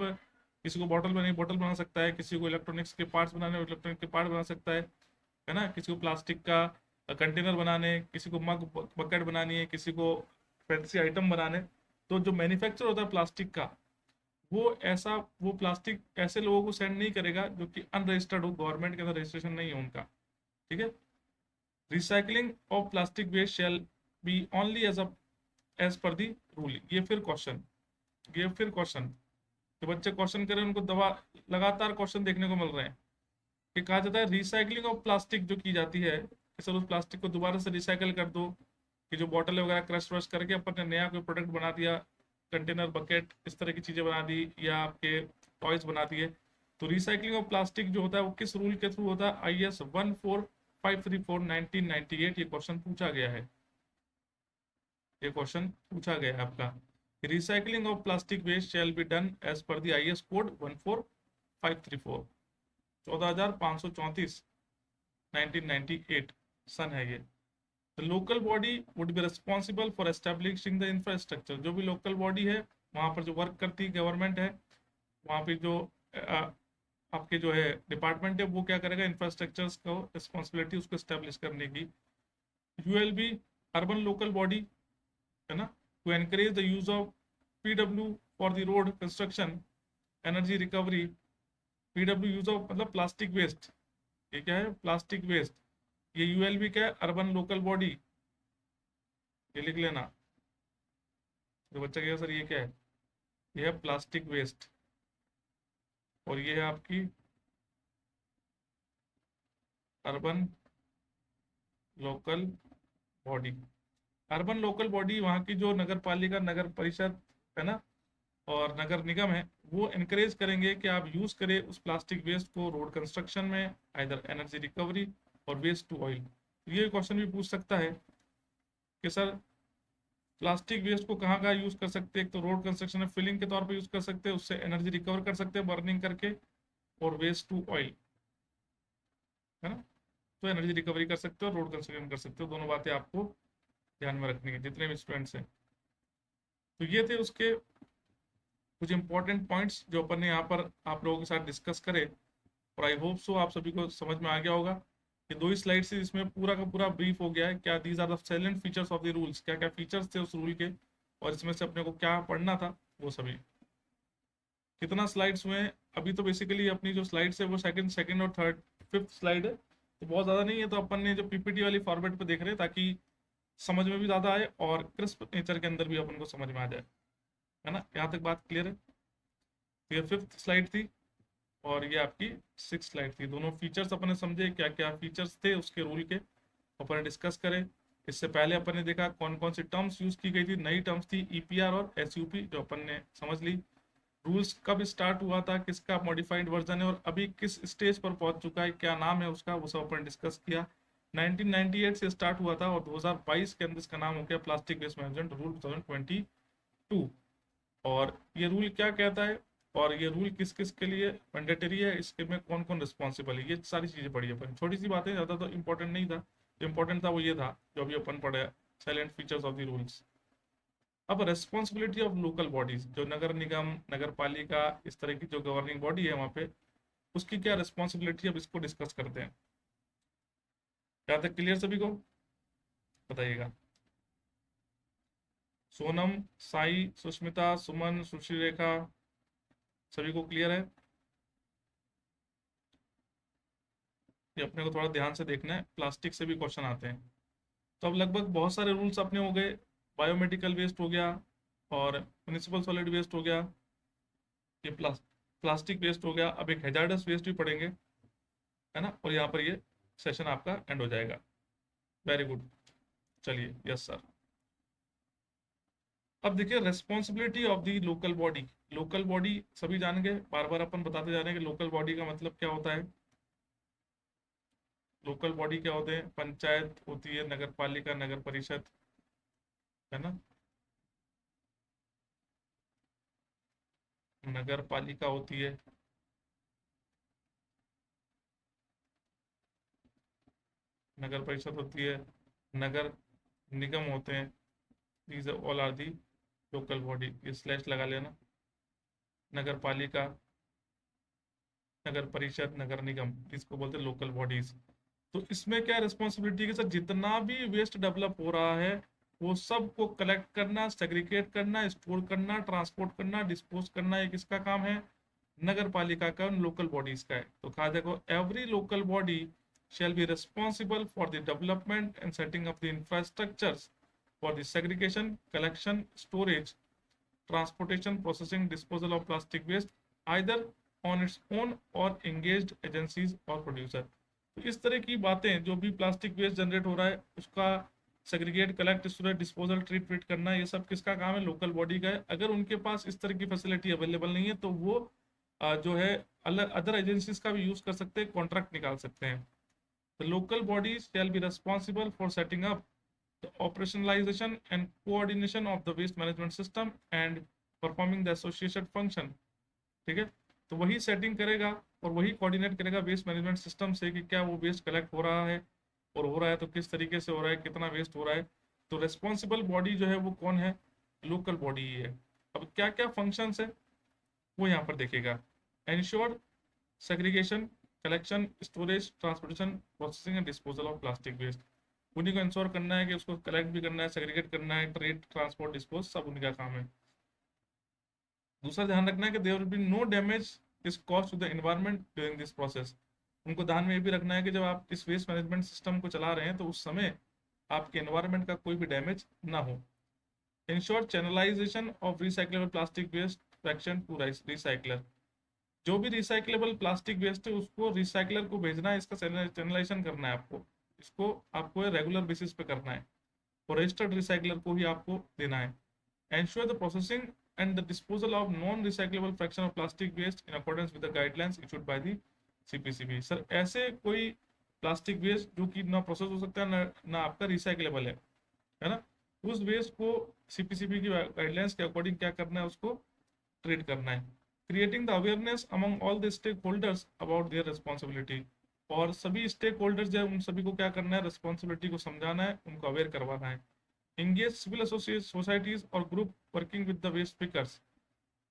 किसी को बॉटल बना सकता है, किसी को इलेक्ट्रॉनिक्स के पार्ट्स बनाने इलेक्ट्रॉनिक के पार्ट बना सकता है ना, किसी को प्लास्टिक का कंटेनर बनाने, किसी को मग बकेट बनानी है, किसी को फैंसी आइटम बनाने। तो जो मैन्युफैक्चर होता है प्लास्टिक का, वो प्लास्टिक ऐसे लोगों को सेंड नहीं करेगा जो कि अनरजिस्टर्ड हो, गवर्नमेंट के अंदर रजिस्ट्रेशन नहीं है उनका। ठीक है, recycling of plastic waste shall be only as per the rule. ये फिर क्वेश्चन जो बच्चे क्वेश्चन करें उनको दवा लगातार क्वेश्चन देखने को मिल रहे हैं कि कहा जाता है रिसाइकलिंग ऑफ प्लास्टिक जो की जाती है कि सर उस प्लास्टिक को दोबारा से रिसाइकल कर दो, कि जो बॉटल वगैरह क्रश व्रश करके अपन ने नया कोई प्रोडक्ट बना दिया, कंटेनर बकेट इस तरह की चीज़ें बना दी, या आपके टॉयज बना दिए। तो रिसाइकलिंग ऑफ प्लास्टिक जो होता है वो किस रूल के थ्रू होता है, IS 14534 1998। ये क्वेश्चन पूछा गया है, ये क्वेश्चन पूछा गया है आपका। Recycling of plastic waste shall be done as per the IS code 14534, 14534 1998 सन है ये। The local body would be responsible for establishing the infrastructure। जो भी लोकल बॉडी है वहाँ पर जो वर्क करती है गवर्नमेंट है, वहाँ पे जो आपके जो है डिपार्टमेंट है वो क्या करेगा, इंफ्रास्ट्रक्चर्स को रिस्पॉन्सिबिलिटी उसको एस्टेब्लिश करने की। ULB अर्बन लोकल बॉडी है ना, to encourage the use of PW for the road construction, energy recovery, PW use of मतलब प्लास्टिक वेस्ट, ये क्या है प्लास्टिक वेस्ट, ये ULB क्या है अर्बन लोकल बॉडी, ये लिख लेना। तो बच्चा कहेगा सर ये क्या है, ये है प्लास्टिक वेस्ट, और ये है आपकी urban local body. Urban local body वहाँ की जो नगर पालिका नगर परिषद है ना और नगर निगम है, वो इनकरेज करेंगे कि आप यूज करें उस प्लास्टिक वेस्ट को रोड कंस्ट्रक्शन में, आइदर एनर्जी रिकवरी और वेस्ट टू ऑयल। ये क्वेश्चन भी पूछ सकता है कि सर प्लास्टिक वेस्ट को कहाँ कहाँ यूज कर सकते हैं, एक तो रोड कंस्ट्रक्शन में फिलिंग के तौर पर यूज कर सकते हैं, उससे एनर्जी रिकवर कर सकते हैं बर्निंग करके, और वेस्ट टू ऑयल है ना, तो एनर्जी रिकवरी कर सकते हो, रोड कंस्ट्रक्शन कर सकते हो, दोनों बातें आपको ध्यान में रखनी है जितने भी स्टूडेंट्स हैं। तो ये थे उसके कुछ इंपॉर्टेंट पॉइंट्स जो अपन ने यहाँ पर आप लोगों के साथ डिस्कस करे, और आई होप सो आप सभी को समझ में आ गया होगा। ये दो ही स्लाइड से इसमें पूरा का पूरा ब्रीफ हो गया है, क्या these are the salient features of the rules, क्या क्या फीचर्स थे उस रूल के, और इसमें से अपने को क्या पढ़ना था वो सभी। कितना स्लाइड्स हुए हैं अभी, तो बेसिकली अपनी जो स्लाइड्स है वो सेकंड सेकंड और थर्ड फिफ्थ स्लाइड है, तो बहुत ज़्यादा नहीं है, तो अपन ने जो PPT वाली फॉर्मेट पे देख रहे हैं ताकि समझ में भी ज़्यादा आए और क्रिस्प नेचर के अंदर भी अपन को समझ में आ जाए, है ना। यहाँ तक बात क्लियर है। तो ये फिफ्थ स्लाइड थी और ये आपकी सिक्स स्लाइड थी, दोनों फीचर्स अपन ने समझे, क्या क्या फीचर्स थे उसके रूल के अपन ने डिस्कस करे। इससे पहले अपन ने देखा कौन कौन सी टर्म्स यूज की गई थी, नई टर्म्स थी EPR और SUP जो अपन ने समझ ली। रूल्स कब स्टार्ट हुआ था, किसका मॉडिफाइड वर्जन है और अभी किस स्टेज पर पहुंच चुका है, क्या नाम है उसका, वो सब अपन डिस्कस किया। 1998 से स्टार्ट हुआ था और 2022 के अंदर इसका नाम हो गया प्लास्टिक वेस्ट मैनेजमेंट रूल 2022। और ये रूल क्या कहता है और ये रूल किस किस के लिए मैंडेटरी है, इसके में कौन कौन रिस्पॉन्सिबल है, ये सारी चीज़ें पढ़ी अपन। छोटी सी बातें, ज़्यादा तो इंपॉर्टेंट नहीं था, जो इंपॉर्टेंट था वो ये था जो अभी अपन पढ़े, salient features of the rules. अब रेस्पॉन्सिबिलिटी ऑफ लोकल बॉडीज, जो नगर निगम नगर पालिका इस तरह की जो गवर्निंग बॉडी है वहाँ पे, उसकी क्या रिस्पॉन्सिबिलिटी, अब इसको डिस्कस करते हैं। क्या तक क्लियर सभी को बताइएगा। सोनम, साई, सुष्मिता, सुमन, सुश्री रेखा, सभी को क्लियर है। ये अपने को थोड़ा ध्यान से देखना है, प्लास्टिक से भी क्वेश्चन आते हैं। तो अब लगभग बहुत सारे रूल्स अपने हो गए, बायोमेडिकल वेस्ट हो गया और म्युनिसिपल सॉलिड वेस्ट हो गया, ये प्लास्टिक वेस्ट हो गया, अब एक हैजार्डस वेस्ट भी पढ़ेंगे, है ना, और यहाँ पर ये सेशन आपका एंड हो जाएगा। वेरी गुड, चलिए यस सर। अब देखिए responsibility of the local body. Local body सभी जान गए, बार बार अपन बताते जा रहे हैं कि लोकल बॉडी का मतलब क्या होता है। लोकल बॉडी क्या होते हैं, पंचायत होती है, नगर पालिका नगर परिषद, है ना, नगर पालिका होती है, नगर परिषद होती है, नगर निगम होते हैं, these all are the local body, ये स्लैश लगा लेना। नगर पालिका नगर परिषद नगर निगम इसको बोलते हैं लोकल बॉडीज। तो इसमें क्या रिस्पॉन्सिबिलिटी है कि सर जितना भी वेस्ट डेवलप हो रहा है वो सब को कलेक्ट करना, सेग्रीगेट करना, स्टोर करना, ट्रांसपोर्ट करना, डिस्पोज करना, ये किसका काम है, नगर पालिका का, लोकल बॉडीज का है। तो कहा देखो every local body shall be responsible for the development and setting up the infrastructures for the segregation, collection, storage, transportation, processing, disposal of plastic waste, either on its own or engaged agencies or producer। तो इस तरह की बातें, जो भी plastic waste generate हो रहा है उसका segregate, collect, storage, disposal, treat करना, ये सब किसका काम है, लोकल बॉडी का है। अगर उनके पास इस तरह की फैसिलिटी अवेलेबल नहीं है तो वो जो है अदर एजेंसीज का भी यूज कर सकते हैं, कॉन्ट्रैक्ट निकाल सकते हैं। The local bodies shall be responsible for setting up the operationalization and coordination of the waste management system and performing the associated function। ठीक है, तो वही सेटिंग करेगा और वही कोऑर्डिनेट करेगा वेस्ट मैनेजमेंट सिस्टम से कि क्या वो वेस्ट कलेक्ट हो रहा है, और हो रहा है तो किस तरीके से हो रहा है, कितना वेस्ट हो रहा है। तो रेस्पॉन्सिबल बॉडी जो है वो कौन है, लोकल बॉडी ही है। अब क्या क्या फंक्शंस है वो यहाँ पर देखेगा। Ensure segregation, collection, storage, transportation, processing and disposal of plastic waste, उन्हीं को इंश्योर करना है कि उसको कलेक्ट भी करना है, सेग्रीगेट करना है, ट्रेड, ट्रांसपोर्ट, डिस्पोज, सब उनका काम है। दूसरा ध्यान रखना है कि there will be no damage is cause to the environment during this process. उनको ध्यान में ये भी रखना है कि जब आप इस वेस्ट मैनेजमेंट सिस्टम को चला रहे हैं तो उस समय आपके एनवायरनमेंट का कोई भी डैमेज ना हो। Ensure channelization of recyclable plastic waste fraction to recycler. जो भी रिसाइक्लेबल प्लास्टिक वेस्ट है उसको रिसाइकलर को भेजना है, इसका चैनलाइजेशन करना है आपको। इसको आपको रेगुलर बेसिस पे करना है और रजिस्टर्ड रिसाइकलर को ही आपको देना है। Ensure the processing and the disposal of non recyclable fraction of plastic waste in accordance with the guidelines issued by the CPCB. Sir ऐसे कोई प्लास्टिक वेस्ट जो कि ना प्रोसेस हो सकता है ना आपका रिसाइक्लेबल है ना, उस वेस्ट को सीपीसीबी की गाइडलाइंस के अकॉर्डिंग क्या करना है, उसको ट्रीट करना है। Creating the awareness among all the stakeholders about their responsibility. और सभी स्टेक होल्डर्स जो है उन सभी को क्या करना है, रिस्पॉन्सिबिलिटी को समझाना है, उनको अवेयर करवाना है। इंगेज सिविल एसोसिएट सोसाइटीज और group working with the waste pickers,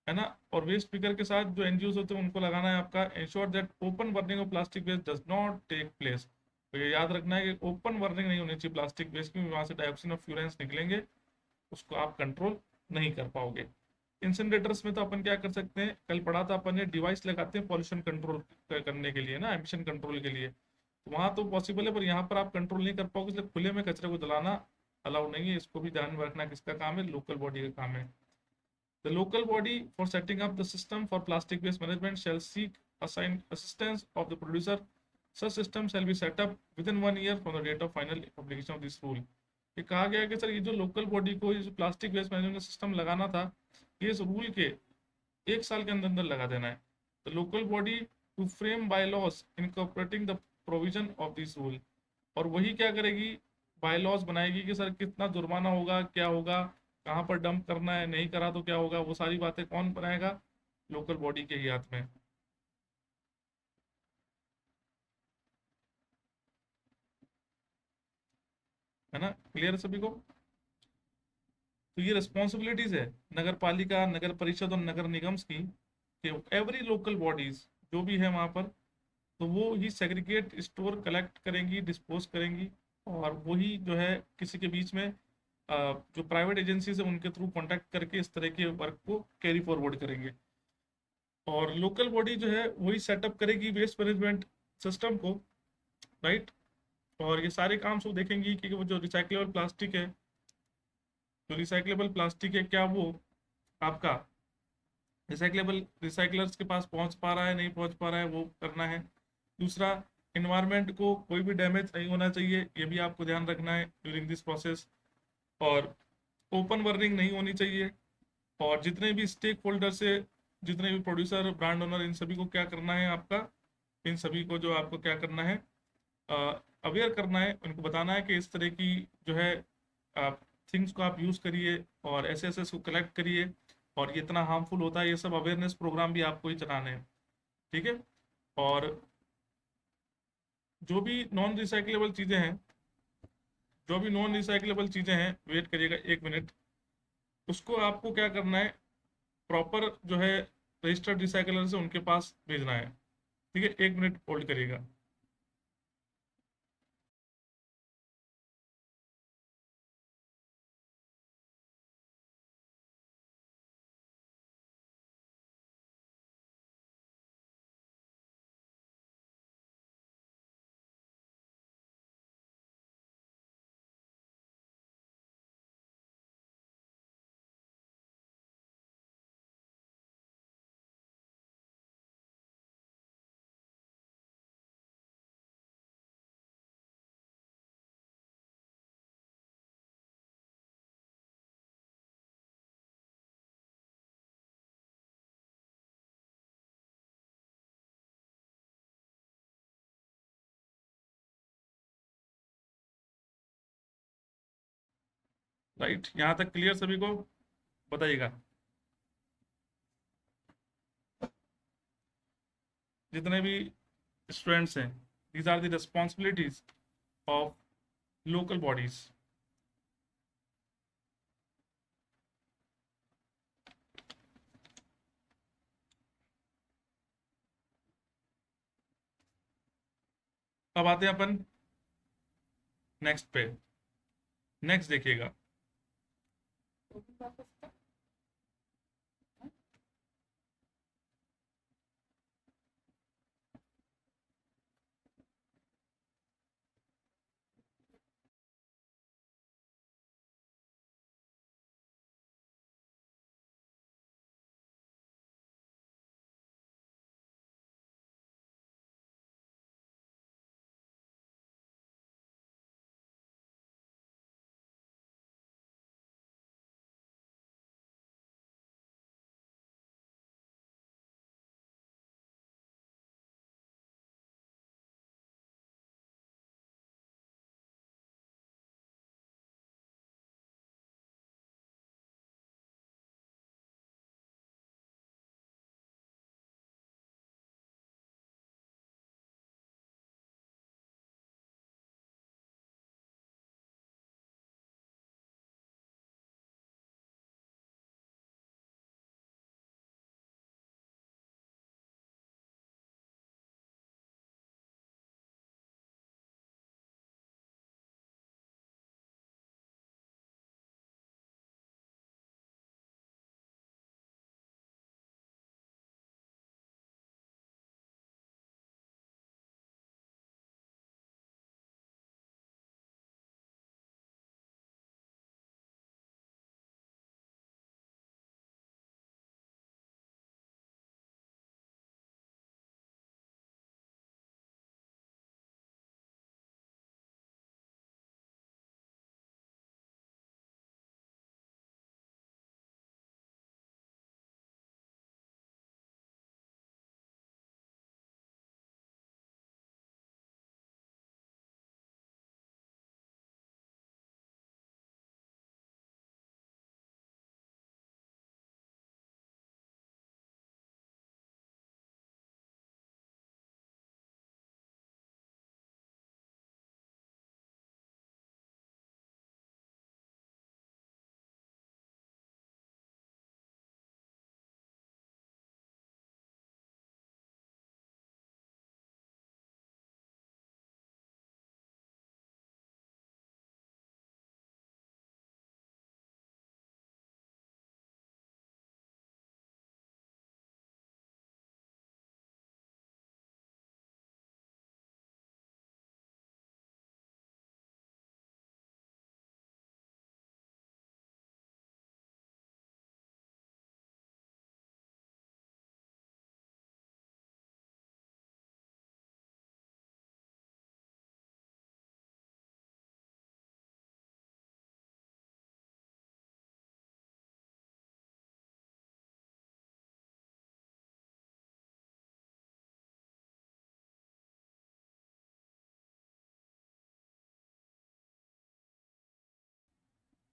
है ना, और वेस्ट पिकर के साथ जो एनजीओ होते हैं उनको लगाना है आपका। Ensure that open burning of plastic waste does not take place. तो ये याद रखना है कि ओपन बर्निंग नहीं होनी चाहिए प्लास्टिक वेस्ट की, वहाँ से डाइऑक्सिन ऑफ फ्यूरेंस निकलेंगे, उसको आप कंट्रोल नहीं कर पाओगे। इंसिनरेटर्स में तो अपन क्या कर सकते हैं, कल पढ़ा था अपन ने, डिवाइस लगाते हैं पॉल्यूशन कंट्रोल करने के लिए ना, एमिशन कंट्रोल के लिए। तो वहाँ तो पॉसिबल है पर यहाँ पर आप कंट्रोल नहीं कर पाओगे, इसलिए खुले में कचरे को जलाना अलाउ नहीं है। इसको भी ध्यान में रखना, किसका काम है, लोकल बॉडी का काम है। The local body for setting up the system for plastic waste management shall seek assign assistance of the producer. Such system shall be set up within 1 year from the date of final publication of this rule. ये कहा गया है कि sir ये जो local body को ये जो प्लास्टिक वेस्ट मैनेजमेंट सिस्टम लगाना था, ये इस रूल के 1 साल के अंदर अंदर लगा देना है। The local body to frame bylaws incorporating the provision of this rule. और वही क्या करेगी, बाय लॉज बनाएगी कि सर कितना जुर्माना होगा, क्या होगा, कहाँ पर डंप करना है, नहीं करा तो क्या होगा, वो सारी बातें कौन बनाएगा, लोकल बॉडी के ही हाथ में, है ना। क्लियर है सभी को। तो ये रिस्पॉन्सिबिलिटीज है नगर पालिका, नगर परिषद और नगर निगम्स की, कि एवरी लोकल बॉडीज जो भी है वहाँ पर, तो वो ही सेग्रीगेट, स्टोर, कलेक्ट करेंगी, डिस्पोज करेंगी। और वही जो है किसी के बीच में जो प्राइवेट एजेंसीज है उनके थ्रू कॉन्टैक्ट करके इस तरह के वर्क को कैरी फॉरवर्ड करेंगे। और लोकल बॉडी जो है वही सेटअप करेगी वेस्ट मैनेजमेंट सिस्टम को, राइट। और ये सारे काम सब देखेंगी कि वो जो रिसाइक्लेबल प्लास्टिक है, जो रिसाइक्लेबल प्लास्टिक है क्या वो आपका रिसाइक्लेबल रिसाइकलर्स के पास पहुंच पा रहा है, नहीं पहुंच पा रहा है, वो करना है। दूसरा, इन्वायरमेंट को कोई भी डैमेज नहीं होना चाहिए, ये भी आपको ध्यान रखना है ड्यूरिंग दिस प्रोसेस। और ओपन बर्निंग नहीं होनी चाहिए। और जितने भी स्टेक होल्डर से, जितने भी प्रोड्यूसर, ब्रांड ओनर, इन सभी को क्या करना है आपका, इन सभी को जो आपको क्या करना है, अवेयर करना है, उनको बताना है कि इस तरह की जो है आप थिंग्स को आप यूज़ करिए और ऐसे ऐसे इसको कलेक्ट करिए, और ये इतना हार्मफुल होता है, ये सब अवेयरनेस प्रोग्राम भी आपको ही चलाने हैं, ठीक है। और जो भी नॉन रिसाइकलेबल चीज़ें हैं, जो भी नॉन रिसाइकलेबल चीज़ें हैं, वेट करिएगा 1 मिनट, उसको आपको क्या करना है, प्रॉपर जो है रजिस्टर्ड रिसाइकलर से उनके पास भेजना है, ठीक है। 1 मिनट होल्ड करिएगा। राइट, यहाँ तक क्लियर सभी को, बताइएगा। जितने भी स्टूडेंट्स हैं, these are the responsibilities of local bodies. अब आते हैं अपन नेक्स्ट पे। नेक्स्ट देखिएगा,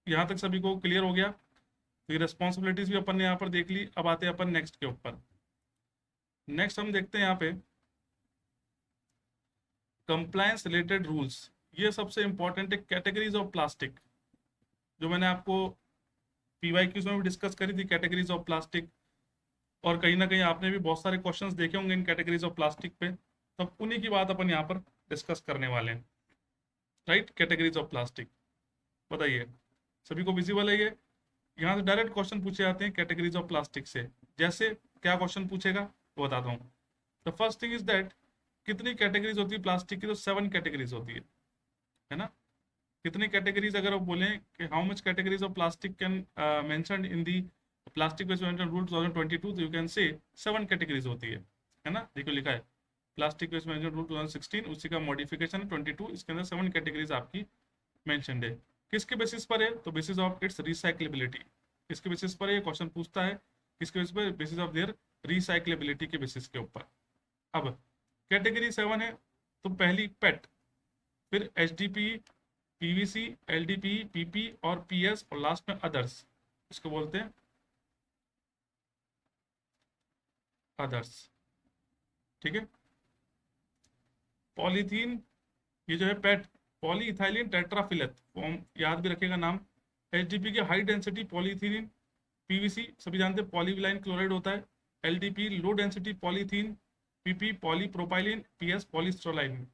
यहाँ तक सभी को क्लियर हो गया? तो ये रिस्पॉन्सिबिलिटीज भी अपन ने यहाँ पर देख ली। अब आते हैं अपन नेक्स्ट के ऊपर। नेक्स्ट हम देखते हैं यहाँ पे कंप्लायंस रिलेटेड रूल्स। ये सबसे इंपॉर्टेंट है, कैटेगरीज ऑफ प्लास्टिक, जो मैंने आपको पीवाईक्यूज में भी डिस्कस करी थी, कैटेगरीज ऑफ प्लास्टिक। और कहीं ना कहीं आपने भी बहुत सारे क्वेश्चंस देखे होंगे इन कैटेगरीज ऑफ प्लास्टिक पे, तब उन्हीं की बात अपन यहाँ पर डिस्कस करने वाले हैं। राइट, कैटेगरीज ऑफ प्लास्टिक बताइए, सभी को विजिबल है ये? यहाँ से डायरेक्ट क्वेश्चन पूछे जाते हैं कैटेगरीज ऑफ प्लास्टिक से। जैसे क्या क्वेश्चन पूछेगा वो बताता हूँ। The first thing is that, कितनी कैटेगरीज होती है प्लास्टिक की? तो 7 कैटेगरीज होती है ना? कितनी कैटेगरीज अगर आप बोलें कि how much categories of plastic can mentioned in the plastic waste management rule 2022, तो यू कैन से 7 कैटेगरीज होती है ना? देखो लिखा है प्लास्टिक वेस्ट मैनेजमेंट रूल 2016, उसी का मॉडिफिकेशन 22, इसके अंदर 7 कैटेगरीज आपकी मेंशन्ड है। किसके बेसिस पर है? तो बेसिस ऑफ इट्स रिसाइक्लेबिलिटी। किसके बेसिस पर ये क्वेश्चन पूछता है? किसके बेसिस पर? बेसिस ऑफ देयर रिसाइक्लेबिलिटी के बेसिस के ऊपर। अब कैटेगरी 7 है, तो पहली पेट, फिर एचडीपी, पीवीसी, एलडीपी, पीपी और पीएस, और लास्ट में अदर्स। इसको बोलते हैं अदर्स। ठीक है। पॉलीथीन, ये जो है पेट, पॉलीइथाइलिन टेट्राफिलेट फॉर्म, याद भी रखेगा नाम। एचडीपी के हाई डेंसिटी पॉलीथीन, पीवीसी सभी जानते हैं पॉलीविलाइन क्लोराइड होता है, LDP low density polythene, PP polypropylene, PS polystyrene,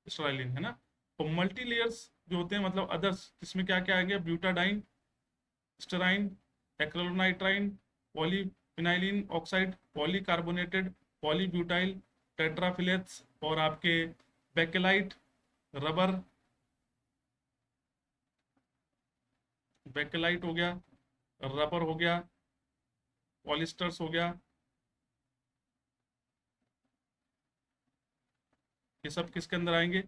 styrene, है ना? और मल्टी लेयर्स जो होते हैं, मतलब अदर्स, जिसमें क्या क्या आ गया? ब्यूटाडाइन, स्टेराइन, एक्रेलोनाइट्राइन, पॉलीफिनाइलिन ऑक्साइड, पॉलीकार्बोनेटेड, पॉलीब्यूटाइल, टेट्राफिलेट्स, और आपके बेकेलाइट, रबर, बेकेलाइट हो गया, रबर हो गया, पॉलिस्टर्स हो गया। ये सब किसके अंदर आएंगे?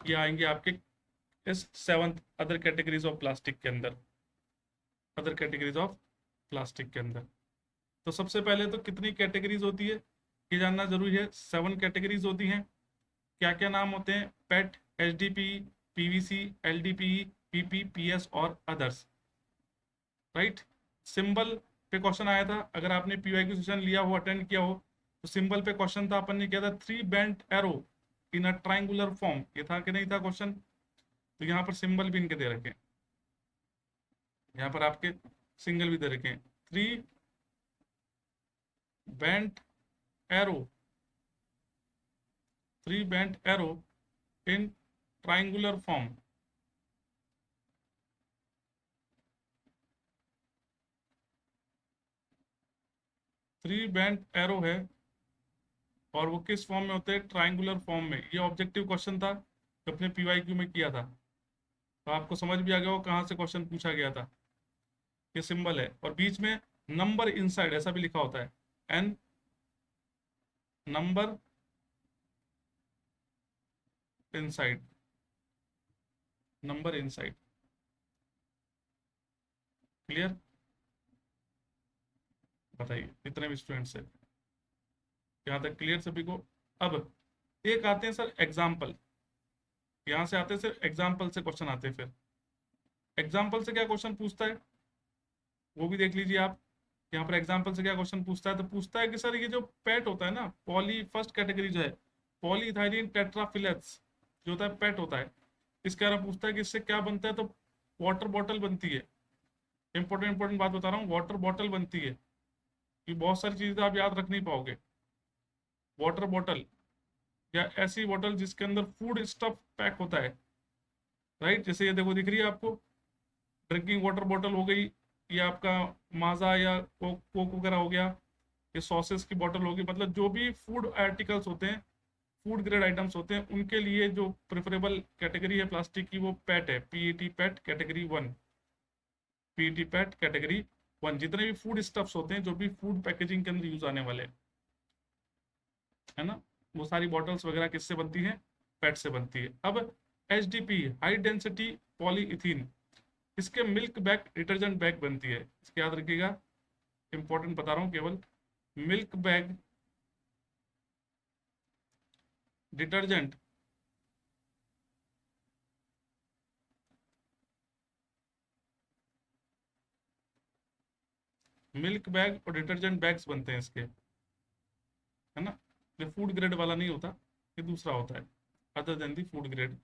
ये आएंगे आपके इस 7th other categories of plastic के अंदर, अदर कैटेगरीज ऑफ प्लास्टिक के अंदर। तो सबसे पहले तो कितनी कैटेगरीज होती है ये जानना जरूरी है। 7 कैटेगरीज होती हैं। क्या क्या नाम होते हैं? PET, HDP, PVC, LDP, PP, PS और अदर्स। राइट। सिंबल पे क्वेश्चन आया था, अगर आपने पीवाईक्यू सेशन लिया हो, अटेंड किया हो, तो सिंबल पे क्वेश्चन था, अपन ने किया था 3 bent arrow in a triangular form. ये था कि नहीं था क्वेश्चन? तो यहाँ पर सिंबल भी इनके दे रखे हैं, यहाँ पर आपके सिंगल भी दे रखे हैं, 3 बेंट एरो, 3 बेंट एरो इन ट्राइंगुलर फॉर्म। 3 बेंट एरो है, और वो किस फॉर्म में होते हैं? ट्राइंगुलर फॉर्म में। ये ऑब्जेक्टिव क्वेश्चन था जो अपने पीवाईक्यू में किया था, तो आपको समझ भी आ गया हो कहाँ से क्वेश्चन पूछा गया था। ये सिंबल है, और बीच में नंबर इनसाइड ऐसा भी लिखा होता है, an number inside, number inside. Clear? बताइए कितने भी स्टूडेंट्स है यहाँ तक? क्लियर सभी को? अब एक आते हैं सर एग्जाम्पल, यहाँ से आते हैं सर एग्जाम्पल से क्वेश्चन आते हैं। फिर एग्जाम्पल से क्या क्वेश्चन पूछता है वो भी देख लीजिए आप। यहाँ पर एग्जाम्पल से क्या क्वेश्चन पूछता है? तो पूछता है कि सर ये जो पेट होता है ना, पॉली, फर्स्ट कैटेगरी जो है पॉलीइथाइलिन टेट्राफिलेट्स जो होता है, पेट होता है, इसके बारे में पूछता है कि इससे क्या बनता है? तो वाटर बॉटल बनती है। इंपॉर्टेंट बात बता रहा हूँ, वाटर बॉटल बनती है। कि बहुत सारी चीजें आप याद रख नहीं पाओगे। वाटर बॉटल, या ऐसी बॉटल जिसके अंदर फूड स्टफ पैक होता है। राइट, जैसे ये देखो दिख रही है आपको, ड्रिंकिंग वाटर बॉटल हो गई, ये आपका माजा या कोक वगैरह हो गया, ये सॉसेस की बॉटल होगी। मतलब जो भी फूड आर्टिकल्स होते हैं, फूड ग्रेड आइटम्स होते हैं, उनके लिए जो प्रेफरेबल कैटेगरी है प्लास्टिक की, वो पेट है, पीईटी पेट कैटेगरी 1, पीईटी पेट कैटेगरी 1। जितने भी फूड स्टफ्स होते हैं, जो भी फूड पैकेजिंग के अंदर यूज आने वाले हैं, है ना, वो सारी बॉटल्स वगैरह किससे बनती हैं? पेट से बनती है। अब एचडीपी, हाई डेंसिटी पॉलीइथीन, इसके मिल्क बैग डिटर्जेंट बैग बनती है। इसके याद रखिएगा, इंपॉर्टेंट बता रहा हूँ केवल, milk bag detergent milk bag और डिटर्जेंट बैग्स बनते हैं इसके, है ना। ये फूड ग्रेड वाला नहीं होता, ये दूसरा होता है, अदर देन दी फूड ग्रेड।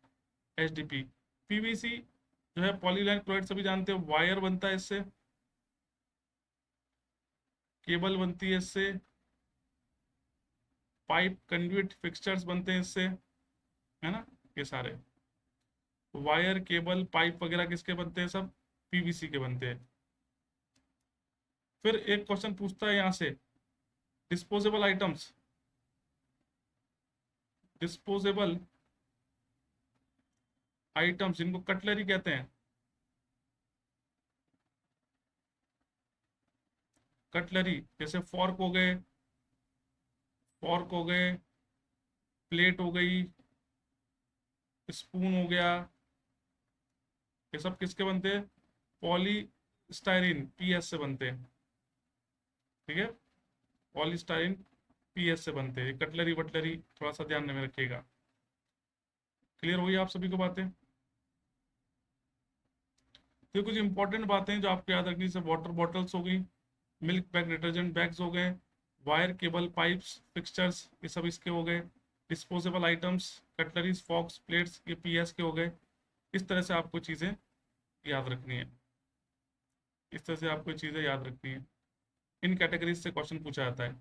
HDP, PVC जो है पॉलीविनाइल क्लोराइड, सभी जानते हो, वायर बनता है इससे, केबल बनती है इससे, पाइप कंड्यूट फिक्सचर्स बनते हैं इससे, है ना। ये सारे वायर केबल पाइप वगैरह किसके बनते हैं, सब PVC के बनते हैं। फिर एक क्वेश्चन पूछता है यहाँ से, डिस्पोजेबल आइटम्स, डिस्पोजेबल आइटम्स जिनको कटलरी कहते हैं, कटलरी जैसे फॉर्क हो गए, फॉर्क हो गए, प्लेट हो गई, स्पून हो गया, ये सब किसके बनते हैं, पॉलीस्टाइरिन PS से बनते हैं, ठीक है। पॉलीस्टाइरिन PS से बनते हैं कटलरी वटलरी, थोड़ा सा ध्यान में रखिएगा। क्लियर हुई आप सभी को बातें। तो कुछ इंपॉर्टेंट बातें हैं जो आपको याद रखनी, जैसे वाटर बॉटल्स हो गई, मिल्क बैग डिटर्जेंट बैग्स हो गए, वायर केबल पाइप्स फिक्सचर्स ये सब इसके हो गए, disposable items cutleries forks plates ये PS के हो गए। इस तरह से आपको चीज़ें याद रखनी है, इस तरह से आपको चीज़ें याद रखनी है। इन कैटेगरीज से क्वेश्चन पूछा जाता है।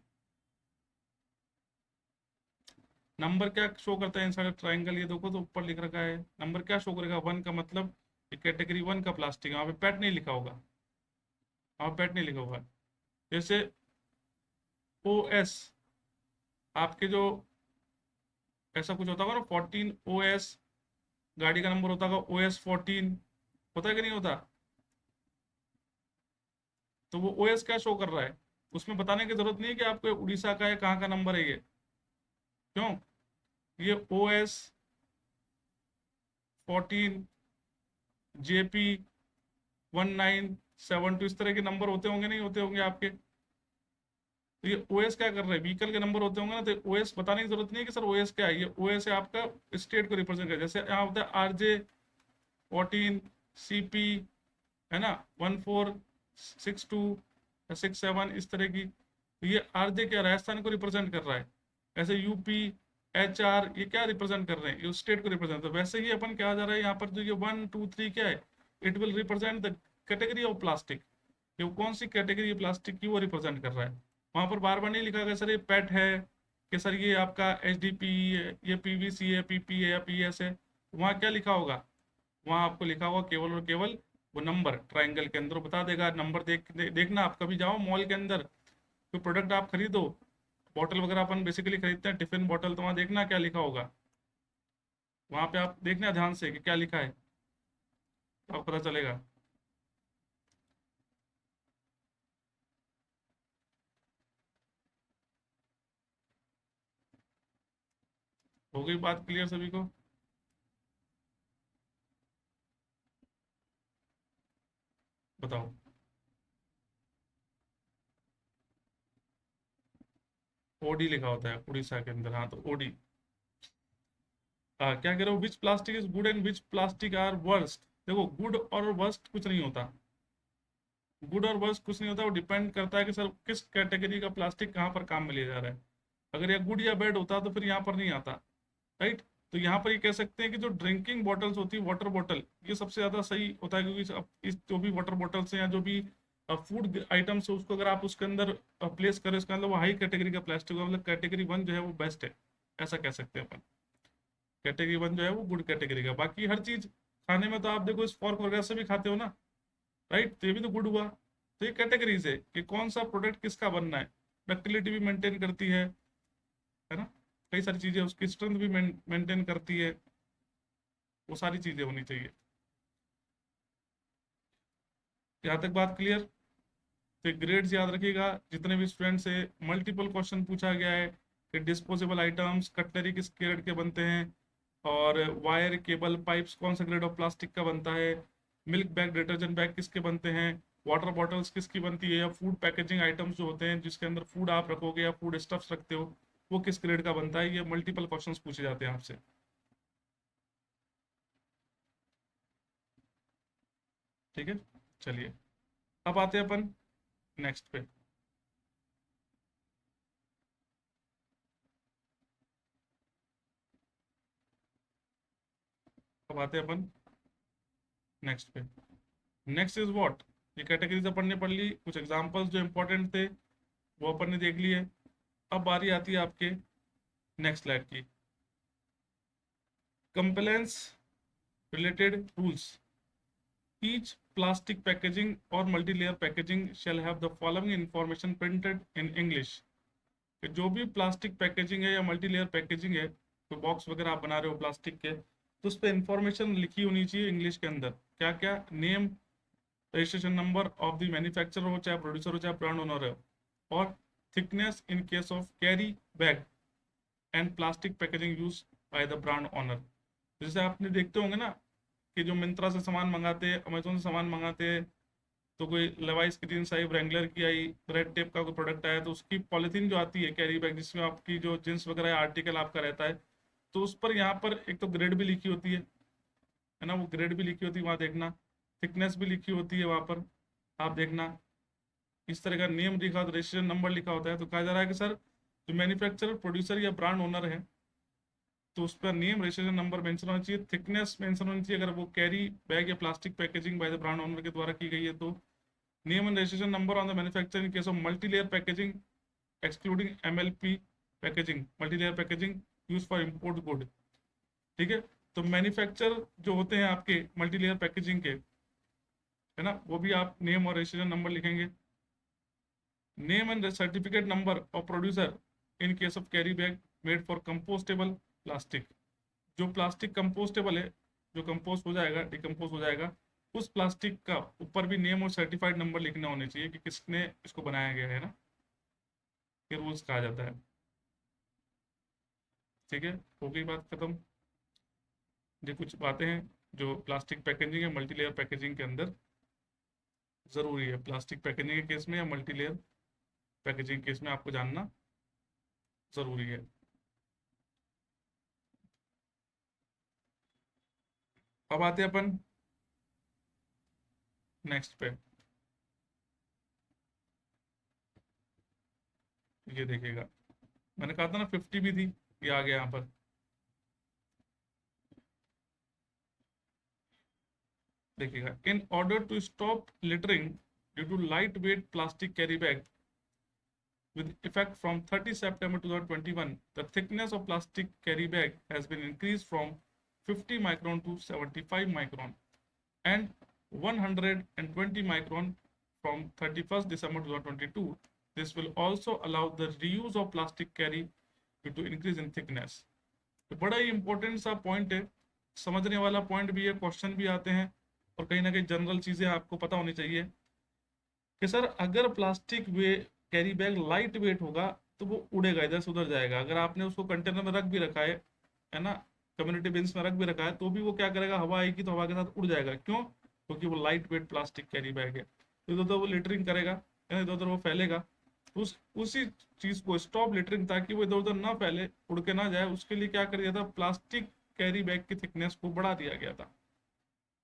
नंबर क्या शो करता है इनसाइड ट्राइंगल, ये देखो तो ऊपर लिख रखा है, नंबर क्या शो करेगा, 1 का मतलब कैटेगरी 1 का प्लास्टिक है, वहाँ पे पैट नहीं लिखा होगा, वहाँ पैट नहीं लिखा होगा। जैसे OS, आपके जो ऐसा कुछ होता होगा ना, 14 OS, गाड़ी का नंबर होता होगा OS 14, होता है कि नहीं होता। तो वो OS क्या शो कर रहा है, उसमें बताने की जरूरत नहीं है कि आपको उड़ीसा का है, कहाँ का नंबर है ये, क्यों, ये OS 14 JP 1972 इस तरह के नंबर होते होंगे, नहीं होते होंगे आपके। तो ये OS क्या कर रहे हैं, व्हीकल के नंबर होते होंगे ना, तो OS बताने की जरूरत नहीं है कि सर OS क्या है, ये OS है आपका स्टेट को रिप्रेजेंट कर, जैसे यहाँ होता है RJ 14 CP, है ना, 1462 67 इस तरह की। तो ये RJ क्या राजस्थान को रिप्रेजेंट कर रहा है, ऐसे UP HR ये क्या रिप्रेजेंट कर रहे हैं, ये स्टेट को रिप्रेजेंट, तो वैसे ही अपन क्या जा रहा है यहाँ पर, जो ये 1 2 3 क्या है, it will represent the category of plastic, ये कौन सी कैटेगरी प्लास्टिक की वो रिप्रेजेंट कर रहा है। वहां पर बार बार नहीं लिखा गया सर ये पेट है, कि सर ये आपका HDP है, ये PVC है, PP है या PS है, वहाँ क्या लिखा होगा, वहाँ आपको लिखा होगा केवल और केवल वो नंबर, ट्राइंगल के अंदर बता देगा नंबर। देखना आप कभी जाओ मॉल के अंदर, कोई प्रोडक्ट आप खरीदो, बॉटल वगैरह अपन बेसिकली खरीदते हैं टिफिन बॉटल, तो वहाँ देखना क्या लिखा होगा, वहाँ पे आप देखना ध्यान से कि क्या लिखा है, तो आपको पता चलेगा। हो गई बात क्लियर सभी को। बताओ। OD लिखा होता है उड़ीसा के अंदर, हाँ तो OD। क्या कह रहे हो, which plastic is good and which plastic are worst. देखो गुड और वर्स्ट कुछ नहीं होता, गुड और वर्स्ट कुछ नहीं होता, वो डिपेंड करता है कि सर किस कैटेगरी का प्लास्टिक कहाँ पर काम में लिया जा रहा है। अगर ये गुड या बैड होता तो फिर यहाँ पर नहीं आता, राइट। तो यहाँ पर ये कह सकते हैं कि जो ड्रिंकिंग बॉटल्स होती है, वाटर बॉटल, ये सबसे ज़्यादा सही होता है, क्योंकि इस जो भी वाटर बॉटल्स हैं या जो भी फूड आइटम्स है, उसको अगर आप उसके अंदर प्लेस करें, उसके अंदर वो हाई कैटेगरी का प्लास्टिक होगा, मतलब कैटेगरी 1 जो है वो बेस्ट है, ऐसा कह सकते हैं अपन। कैटेगरी 1 जो है वो गुड कैटेगरी का, बाकी हर चीज़ खाने में तो आप देखो इस फॉर्क वगैरह से भी खाते हो ना, राइट, तो ये भी तो गुड हुआ। तो ये कैटेगरीज है कि कौन सा प्रोडक्ट किसका बनना है, डक्टिलिटी भी मेंटेन करती है ना, कई सारी चीज़ें, उसकी स्ट्रेंथ भी मेंटेन करती है, वो सारी चीज़ें होनी चाहिए। यहाँ तक बात क्लियर। तो ग्रेड्स याद रखिएगा, जितने भी स्टूडेंट से मल्टीपल क्वेश्चन पूछा गया है कि डिस्पोजेबल आइटम्स कटलरी किस ग्रेड के बनते हैं, और वायर केबल पाइप्स कौन सा ग्रेड ऑफ प्लास्टिक का बनता है, मिल्क बैग डिटर्जेंट बैग किसके बनते हैं, वाटर बॉटल्स किसकी बनती है, या फूड पैकेजिंग आइटम्स जो होते हैं जिसके अंदर फूड आप रखोगे या फूड स्टफ्स रखते हो, वो किस ग्रेड का बनता है, ये मल्टीपल क्वेश्चंस पूछे जाते हैं आपसे। ठीक है, चलिए अब आते हैं अपन नेक्स्ट पे। अब आते हैं अपन नेक्स्ट पे। नेक्स्ट इज व्हाट, ये कैटेगरीज अपन ने पढ़ ली, कुछ एग्जांपल्स जो इंपॉर्टेंट थे वो अपन ने देख लिए। अब बारी आती है आपके नेक्स्ट स्लाइड की, compliance related rules. Each plastic packaging और multilayer packaging shall have the following information printed in English. कि जो भी प्लास्टिक पैकेजिंग है या मल्टीलेयर पैकेजिंग है, तो बॉक्स वगैरह आप बना रहे हो प्लास्टिक के, तो उस पर इंफॉर्मेशन लिखी होनी चाहिए इंग्लिश के अंदर। क्या क्या? Name, registration number of the manufacturer हो, चाहे प्रोड्यूसर हो, चाहे ब्रांड ओनर हो, और thickness in case of carry bag and plastic packaging use by the brand owner. जैसे आपने देखते होंगे ना कि जो मिंत्रा से सामान मंगाते हैं, अमेजोन से सामान मंगाते हैं, तो कोई लेवाइस की जींस आई, ब्रेंगलर की आई, रेड टेप का कोई प्रोडक्ट आया, तो उसकी पॉलिथीन जो आती है कैरी बैग, जिसमें आपकी जो जींस वगैरह आर्टिकल आपका रहता है, तो उस पर यहाँ पर एक तो ग्रेड भी लिखी होती है ना, वो ग्रेड भी लिखी होती है वहाँ देखना, थिकनेस भी लिखी होती है वहाँ पर आप देखना। इस तरह का नेम लिखा होता है, रजिस्ट्रेशन नंबर लिखा होता है। तो कहा जा रहा है कि सर जो मैन्युफैक्चरर, प्रोड्यूसर या ब्रांड ओनर है, तो उस पर नेम, रजिस्ट्रेशन नंबर मेंशन होना चाहिए, थिकनेस मेंशन होनी चाहिए अगर वो कैरी बैग या plastic packaging by the brand owner के द्वारा की गई है तो। Name and registration number on the manufacture in case of multilayer packaging excluding MLP packaging, multilayer packaging use for import good. ठीक है, तो मैन्युफैक्चर जो होते हैं आपके मल्टीलेयर पैकेजिंग के, है ना, वो भी आप नेम और रजिस्ट्रेशन नंबर लिखेंगे। Name and certificate number of producer in case of carry bag made for compostable plastic. जो प्लास्टिक कंपोस्टेबल है, जो कंपोस्ट हो जाएगा, डिकम्पोज हो जाएगा, उस प्लास्टिक का ऊपर भी नेम और सर्टिफाइड नंबर लिखना होने चाहिए कि किसने इसको बनाया गया है ना, ये रूल्स कहा जाता है। ठीक है, हो गई बात खत्म। ये कुछ बातें हैं जो प्लास्टिक पैकेजिंग या मल्टीलेयर पैकेजिंग के अंदर ज़रूरी है, प्लास्टिक पैकेजिंग के केस में या मल्टीलेयर पैकेजिंग केस में आपको जानना ज़रूरी है। अब आते हैं अपन नेक्स्ट पे। ये देखिएगा, मैंने कहा था ना 50 भी थी, ये आ गया यहाँ पर। देखिएगा, in order to stop littering due to light weight plastic carry bag with effect from 30 September 2021, the thickness of plastic carry bag has been increased from 50 micron to 75 micron and 120 micron from 31st December 2022. This will also allow the reuse of plastic carry due to increase in thickness. तो बड़ा ही important सा point है, समझने वाला point भी है, question भी आते हैं, और कहीं ना कहीं जनरल चीज़ें आपको पता होनी चाहिए कि सर अगर प्लास्टिक वे कैरी बैग लाइट वेट होगा तो वो उड़ेगा, इधर से उधर जाएगा। अगर आपने उसको कंटेनर में रख भी रखा है ना, कम्युनिटी बिन्स में रख भी रखा है, तो भी वो क्या करेगा, हवा आएगी तो हवा के साथ उड़ जाएगा। क्यों? क्योंकि वो light weight plastic carry bag है, तो इधर उधर वो लिटरिंग करेगा, है ना, इधर उधर वो फैलेगा। उसी चीज़ को स्टॉप लिटरिंग, ताकि वो इधर उधर ना फैले, उड़ के ना जाए, उसके लिए क्या कर दिया था, प्लास्टिक कैरी बैग की थिकनेस को बढ़ा दिया गया था।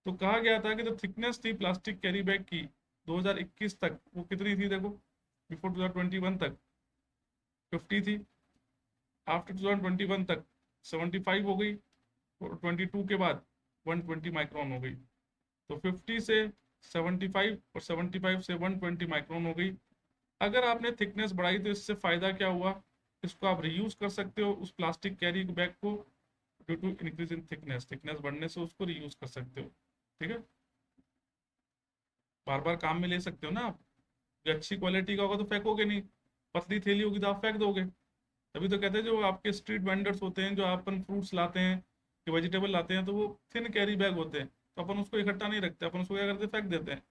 तो कहा गया था कि जो थिकनेस थी प्लास्टिक कैरी बैग की 2021 तक, वो कितनी थी देखो, बिफोर 2021 तक 50 थी, आफ्टर 2021 तक 75 हो गई, और 22 के बाद 120 माइक्रोन हो गई। तो 50 से 75 और 75 से 120 माइक्रोन हो गई। अगर आपने थिकनेस बढ़ाई तो इससे फ़ायदा क्या हुआ, इसको आप रीयूज़ कर सकते हो उस प्लास्टिक कैरी बैग को, due to increase in thickness, thickness बढ़ने से उसको रीयूज़ कर सकते हो। ठीक है, बार बार काम में ले सकते हो ना आप। ये अच्छी क्वालिटी का होगा तो फेंकोगे नहीं, पतली थैली होगी तो आप फेंक दोगे। तभी तो कहते हैं जो आपके स्ट्रीट वेंडर्स होते हैं, जो अपन फ्रूट्स लाते हैं कि वेजिटेबल लाते हैं, तो वो थिन कैरी बैग होते हैं, तो अपन उसको इकट्ठा नहीं रखते, अपन उसको क्या करते हैं, फेंक देते हैं।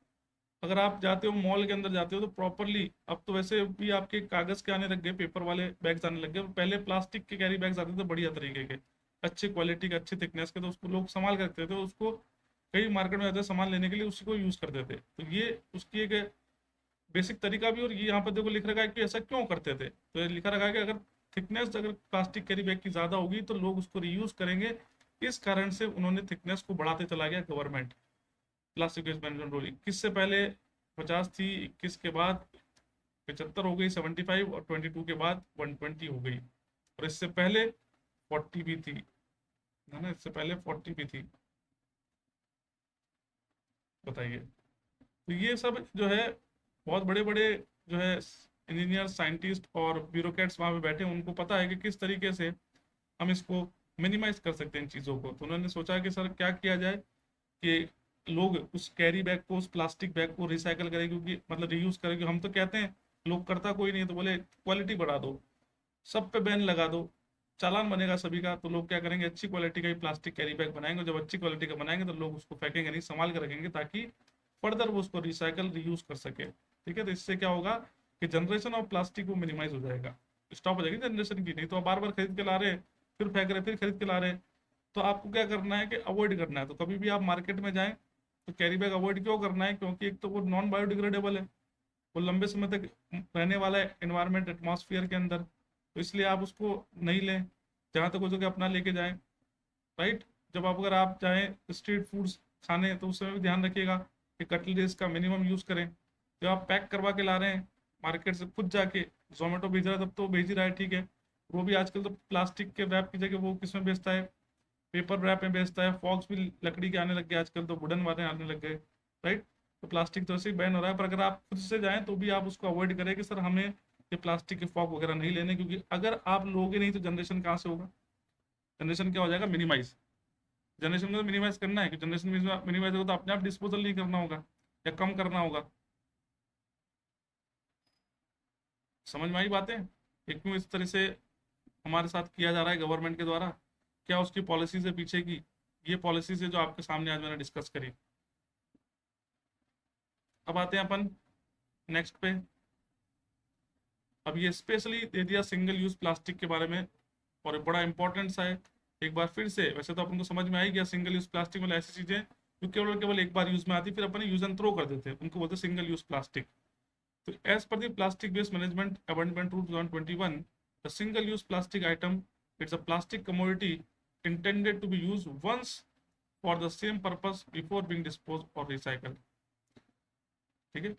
अगर आप जाते हो मॉल के अंदर जाते हो तो प्रॉपरली, अब तो वैसे भी आपके कागज़ के आने लग गए, पेपर वाले बैग्स आने लग गए, पहले प्लास्टिक के कैरी बैग्स आते थे बढ़िया तरीके के, अच्छी क्वालिटी के, अच्छी थिकनेस के, तो उसको लोग संभाल के रखते थे, उसको कई मार्केट में जाते सामान लेने के लिए उसी को यूज़ करते थे। तो ये उसकी एक बेसिक तरीका भी। और ये यहाँ पर देखो लिख रखा है कि ऐसा क्यों करते थे, तो ये लिखा रखा है कि अगर थिकनेस, अगर प्लास्टिक कैरी बैग की ज़्यादा होगी तो लोग उसको रीयूज़ करेंगे, इस कारण से उन्होंने थिकनेस को बढ़ाते चला गया government. Plastic waste management rule 21 से पहले 50 थी, 21 के बाद 75 हो गई, 75, और 22 के बाद 120 हो गई, और इससे पहले 40 भी थी, है ना, इससे पहले 40 भी थी। बताइए। तो ये सब जो है बहुत बड़े बड़े जो है इंजीनियर, साइंटिस्ट और ब्यूरोक्रेट्स वहाँ पे बैठे हैं, उनको पता है कि किस तरीके से हम इसको मिनिमाइज कर सकते हैं इन चीज़ों को। तो उन्होंने सोचा कि सर क्या किया जाए कि लोग उस कैरी बैग को, उस प्लास्टिक बैग को रिसाइकल करें, क्योंकि मतलब रीयूज करें, क्योंकि हम तो कहते हैं, लोग करता कोई नहीं है, तो बोले क्वालिटी बढ़ा दो, सब पे बैन लगा दो, चालान बनेगा सभी का, तो लोग क्या करेंगे, अच्छी क्वालिटी का ही प्लास्टिक कैरी बैग बनाएंगे। जब अच्छी क्वालिटी का बनाएंगे तो लोग उसको फेंकेंगे नहीं, संभाल कर रखेंगे, ताकि फर्दर वो उसको रिसाइकल रीयूज कर सके। ठीक है, तो इससे क्या होगा कि जनरेशन ऑफ प्लास्टिक वो मिनिमाइज हो जाएगा, स्टॉप हो जाएगी जनरेशन की। नहीं तो आप बार बार खरीद के ला रहे, फिर फेंक रहे, फिर खरीद के ला रहे। तो आपको क्या करना है कि अवॉइड करना है। तो कभी भी आप मार्केट में जाएं तो कैरी बैग अवॉइड क्यों करना है, क्योंकि एक तो वो नॉन बायोडिग्रेडेबल है, वो लंबे समय तक रहने वाला है एनवायरनमेंट, एटमॉस्फेयर के अंदर, तो इसलिए आप उसको नहीं लें, जहाँ तक हो सके अपना लेके जाएं। राइट। जब आप अगर आप चाहें स्ट्रीट फूड्स खाने, तो उस समय भी ध्यान रखिएगा कि कटलरीज का मिनिमम यूज़ करें। जब आप पैक करवा के ला रहे हैं मार्केट से खुद जाके, जोमेटो भेज रहा है तब तो भेज ही रहा है, ठीक है, वो भी आजकल तो प्लास्टिक के रैप की जगह वो किस में बेचता है, पेपर रैप में बेचता है। फॉक्स भी लकड़ी के आने लग गए आजकल, तो वुडन वाले आने लग गए। राइट। तो प्लास्टिक तो ऐसे ही बैन हो रहा है, पर अगर आप खुद से जाएं तो भी आप उसको अवॉइड करें कि सर हमें ये प्लास्टिक के फॉक वगैरह नहीं लेने, क्योंकि अगर आप लोगे नहीं तो जनरेशन कहाँ से होगा, जनरेशन क्या हो जाएगा, मिनिमाइज। जनरेशन में तो मिनिमाइज करना है, कि जनरेशन मिनिमाइज होगा तो अपने आप डिस्पोजल नहीं करना होगा या कम करना होगा। समझ में आई बातें, कि क्यों इस तरह से हमारे साथ किया जा रहा है गवर्नमेंट के द्वारा, क्या उसकी पॉलिसीज है पीछे की। ये पॉलिसीज है जो आपके सामने आज मैंने डिस्कस करी। अब आते हैं अपन नेक्स्ट पे। अब ये स्पेशली दे दिया सिंगल यूज प्लास्टिक के बारे में, और ये बड़ा इंपॉर्टेंट सा है। एक बार फिर से, वैसे तो अपन को समझ में आई गया सिंगल यूज प्लास्टिक मतलब ऐसी चीजें जो केवल केवल एक बार यूज में आती, फिर अपन यूज एंड थ्रो कर देते हैं, उनको बोलते हैं सिंगल यूज प्लास्टिक। तो as per the plastic waste management amendment rule 2021, the single use plastic item, it's a plastic commodity intended to be used once for the same purpose before being disposed or recycled। ठीक है,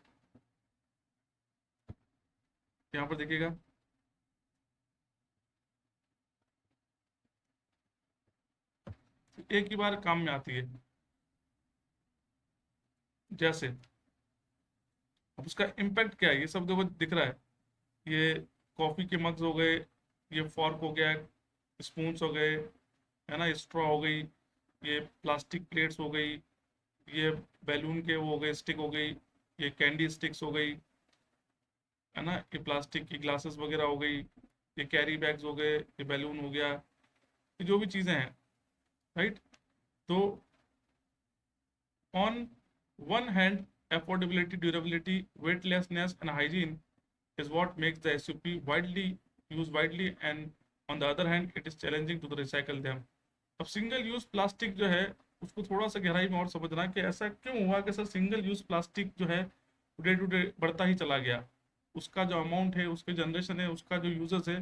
यहाँ पर देखिएगा, एक ही बार काम में आती है। जैसे अब उसका इम्पैक्ट क्या है, ये सब देखो दिख रहा है, ये कॉफी के मग्स हो गए, ये फॉर्क हो गया, स्पून्स हो गए, है ना, स्ट्रॉ हो गई, ये प्लास्टिक प्लेट्स हो गई, ये बैलून के वो हो गए, स्टिक हो गई, ये कैंडी स्टिक्स हो गई, है ना, ये प्लास्टिक की ग्लासेस वगैरह हो गई, ये कैरी बैग्स हो गए, ये बैलून हो गया, ये जो भी चीज़ें हैं। राइट। तो on one hand, affordability, durability, weightlessness, and hygiene is what makes the SUP widely used widely, and on the other hand, it is challenging to recycle them। अब सिंगल यूज प्लास्टिक जो है उसको थोड़ा सा गहराई में और समझना कि ऐसा क्यों हुआ कि सर सिंगल यूज प्लास्टिक जो है डे टू डे बढ़ता ही चला गया, उसका जो अमाउंट है, उसके जनरेशन है, उसका जो यूजर्स है,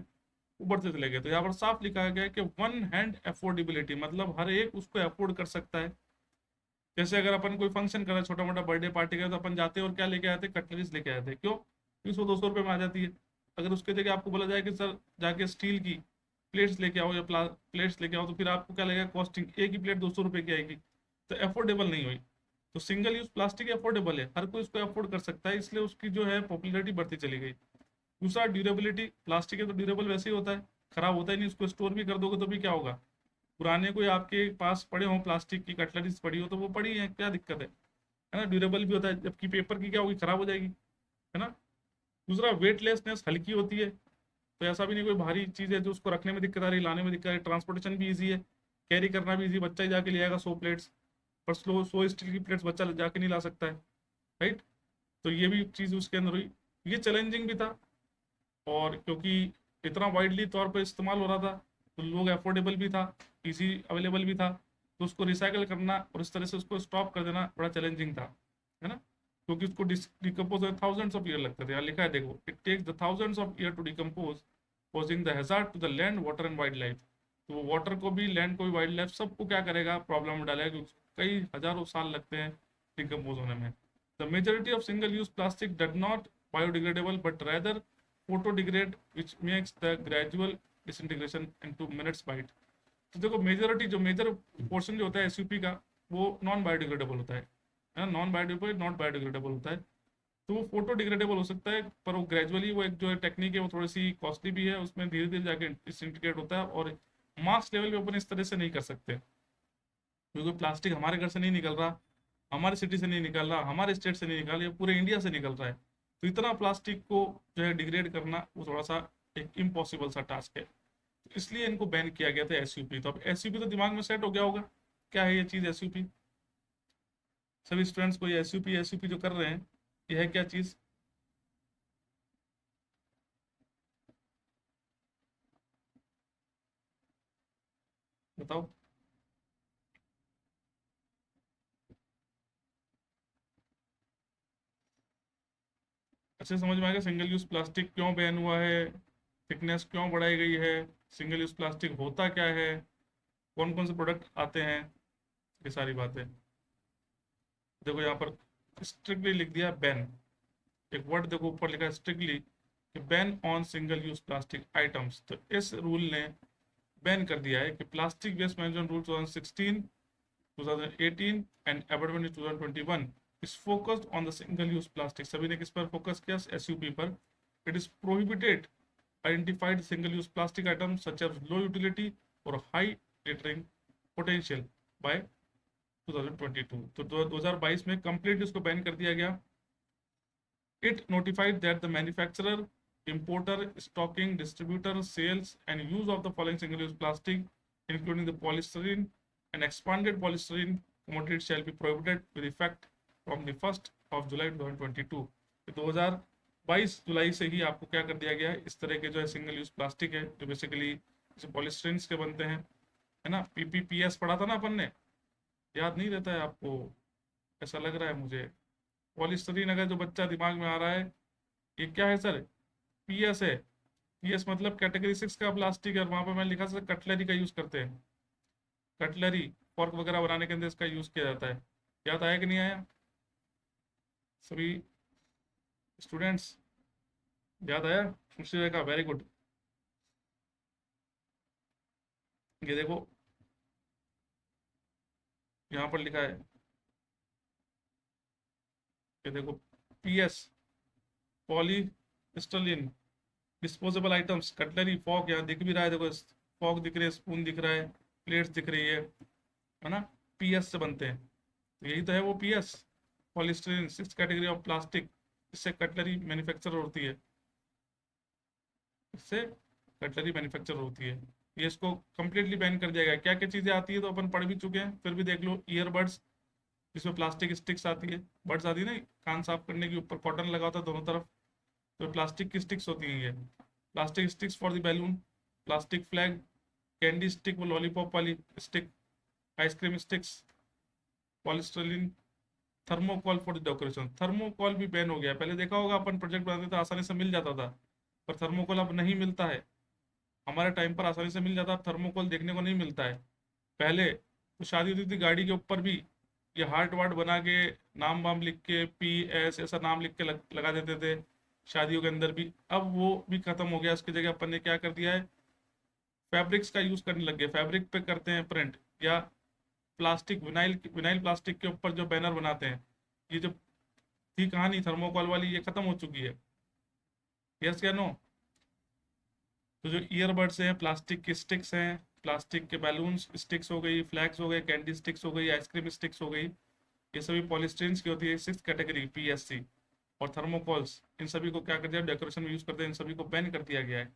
वो बढ़ते चले गए। तो यहाँ पर साफ लिखा गया है कि वन हैंड अफोर्डेबिलिटी, मतलब हर एक उसको अफोर्ड कर सकता है। जैसे अगर अपन कोई फंक्शन कर रहे हैं, छोटा मोटा बर्थडे पार्टी का, तो अपन जाते हैं और क्या लेके आते हैं, कटलरीज लेके आते हैं। क्यों? क्योंकि 100-200 रुपये में आ जाती है। अगर उसके जगह आपको बोला जाए कि सर जाके स्टील की प्लेट्स लेके आओ या प्लेट्स लेके आओ, तो फिर आपको क्या लगेगा, कॉस्टिंग, एक ही प्लेट 200 रुपये की आएगी, तो अफोर्डेबल नहीं हुई। तो सिंगल यूज प्लास्टिक अफोर्डेबल है, हर कोई उसको अफोर्ड कर सकता है, इसलिए उसकी जो है पॉपुलरिटी बढ़ती चली गई। दूसरा ड्यूरेबिलिटी, प्लास्टिक है तो ड्यूरेबल वैसे ही होता है, खराब होता ही नहीं, उसको स्टोर भी कर दोगे तो भी क्या होगा, पुराने कोई आपके पास पड़े हों, प्लास्टिक की कटलरीज पड़ी हो तो वो पड़ी है, क्या दिक्कत है ना, ड्यूरेबल भी होता है। जबकि पेपर की क्या होगी, खराब हो जाएगी, है ना। दूसरा वेटलेसनेस, हल्की होती है, तो ऐसा भी नहीं कोई भारी चीज़ है जो उसको रखने में दिक्कत आ रही, लाने में दिक्कत आ रही। ट्रांसपोर्टेशन भी ईजी है, कैरी करना भी ईजी, बच्चा ही जाके ले आएगा 100 प्लेट्स, पर 100 स्टील की प्लेट्स बच्चा जाके नहीं ला सकता है। राइट। तो ये भी चीज़ उसके अंदर हुई, ये चैलेंजिंग भी था, और क्योंकि इतना वाइडली तौर पर इस्तेमाल हो रहा था, तो लोग अफोर्डेबल भी था, इजी अवेलेबल भी था, तो उसको रिसाइकल करना और इस तरह से उसको स्टॉप कर देना बड़ा चैलेंजिंग था, है ना। क्योंकि उसको डिकम्पोज होने थाउजेंड्स ऑफ ईयर लगते थे। यहाँ लिखा है देखो, it takes the thousands of year to decompose, posing the hazard to the land, water and wildlife. तो वो वाटर को भी, लैंड को भी, वाइल्ड लाइफ सबको क्या करेगा, प्रॉब्लम में डालेगा, क्योंकि कई हजारों साल लगते हैं डिकम्पोज होने में। The majority of single use plastic did not biodegradable but rather photodegrade, which makes the gradual disintegration into minutes by it. तो देखो मेजोरिटी जो मेजर पोर्शन जो होता है एसयूपी का वो नॉन बायोडिग्रेडेबल होता है ना, नॉन बायोडिग्रेडेबल नॉट बायोडिग्रेडेबल होता है। तो वो फोटो डिग्रेडेबल हो सकता है, पर वो ग्रेजुअली वो एक जो है टेक्निक है वो थोड़ी सी कॉस्टली भी है, उसमें धीरे धीरे जाके डिसइंटीग्रेट होता है, और मास लेवल पे अपन इस तरह से नहीं कर सकते, क्योंकि प्लास्टिक हमारे घर से नहीं निकल रहा, हमारे सिटी से नहीं निकल रहा, हमारे स्टेट से नहीं निकल रहा, ये पूरे इंडिया से निकल रहा है। तो इतना प्लास्टिक को जो है डिग्रेड करना वो थोड़ा सा एक इम्पॉसिबल सा टास्क है, तो इसलिए इनको बैन किया गया था एसयूपी। तो अब एसयूपी तो दिमाग में सेट हो गया होगा क्या है ये चीज़ एसयूपी। सभी स्टूडेंट्स को ये एसयूपी एसयूपी जो कर रहे हैं ये है क्या चीज़, बताओ। अच्छे समझ में आएगा सिंगल यूज प्लास्टिक क्यों बैन हुआ है, थिकनेस क्यों बढ़ाई गई है, सिंगल यूज प्लास्टिक होता क्या है, कौन कौन से प्रोडक्ट आते हैं, ये सारी बातें। देखो यहाँ पर स्ट्रिक्टली लिख दिया बैन, एक वर्ड देखो ऊपर लिखा है स्ट्रिक्टली कि ban on single use plastic items. तो इस रूल ने बैन कर दिया है कि plastic waste management rule 2016, 2018 and amendment 2021 is focused on the single use plastic। सभी ने किस पर फोकस किया, एसयूपी पर। It is prohibited identified single use plastic items such as low utility or high littering potential by 2022। तो 2022 में complete इसको ban कर दिया गया। It notified that the manufacturer, importer, stocking, distributor, sales, and use of the following single-use plastic, including the polystyrene and expanded polystyrene commodities, shall be prohibited with effect from the 1st of July 2022। 2022 जुलाई से ही आपको क्या कर दिया गया है, इस तरह के जो है सिंगल यूज प्लास्टिक है जो बेसिकली जैसे पॉलिस्टीरीन के बनते हैं, है ना, पीपीपीएस पढ़ा था ना अपन ने, याद नहीं रहता है आपको, ऐसा लग रहा है मुझे। पॉलिस्टीरीन अगर जो बच्चा दिमाग में आ रहा है, ये क्या है सर, पीएस है। पीएस मतलब कैटेगरी 6 का प्लास्टिक है, और वहां पर मैंने लिखा सर कटलरी का यूज करते हैं, कटलरी फॉर्क वगैरह बनाने के अंदर इसका यूज किया जाता है। याद आया कि नहीं आया सभी स्टूडेंट्स, याद आया, मुझसे का वेरी गुड। ये देखो यहाँ पर लिखा है, ये देखो PS polystyrene disposable items, cutlery, fork यहाँ दिख भी रहा है, देखो फॉक दिख रहे हैं, स्पून दिख रहा है, प्लेट्स दिख रही है ना, पीएस से बनते हैं। तो यही तो है वो PS, polystyrene 6 category of plastic, इससे कटलरी मैन्युफैक्चर होती है, इससे कटलरी मैन्युफैक्चर होती है। ये इसको कंप्लीटली बैन कर दिया गया। क्या क्या चीज़ें आती है तो अपन पढ़ भी चुके हैं, फिर भी देख लो। ईयरबड्स जिसमें प्लास्टिक स्टिक्स आती है, बड्स आती है ना कान साफ करने के ऊपर कॉटन लगा होता है दोनों तरफ, तो प्लास्टिक की स्टिक्स होती हैं ये। Plastic sticks for the balloon, plastic flag, candy stick वो लॉलीपॉप वाली stick, ice cream sticks, polystyrene, thermocol for the decoration. Thermocol भी बैन हो गया। पहले देखा होगा अपन प्रोजेक्ट बनाते थे आसानी से मिल जाता था, पर थर्मोकॉल अब नहीं मिलता है। हमारे टाइम पर आसानी से मिल जाता, अब थर्मोकॉल देखने को नहीं मिलता है। पहले तो शादी होती थी गाड़ी के ऊपर भी ये हार्ट वार्ट बना के नाम वाम लिख के PS ऐसा नाम लिख के लगा देते थे शादियों के अंदर भी। अब वो भी खत्म हो गया, उसकी जगह अपन ने क्या कर दिया है, फैब्रिक्स का यूज करने लग गए, फैब्रिक पे करते हैं प्रिंट, या प्लास्टिक विनाइल विनाइल प्लास्टिक के ऊपर जो बैनर बनाते हैं। ये जो थी कहानी थर्मोकॉल वाली, ये खत्म हो चुकी है। यस या नो। तो जो ईयरबड्स हैं प्लास्टिक की स्टिक्स हैं, प्लास्टिक के बैलून्स स्टिक्स हो गई, फ्लैग्स हो गए, कैंडी स्टिक्स हो गई, आइसक्रीम स्टिक्स हो गई, ये सभी पॉलिस्टीरीन्स की होती है 6th कैटेगरी PSC। और थर्मोकॉल्स इन सभी को क्या कर दिया, डेकोरेशन में यूज करते हैं, इन सभी को बैन कर दिया गया है।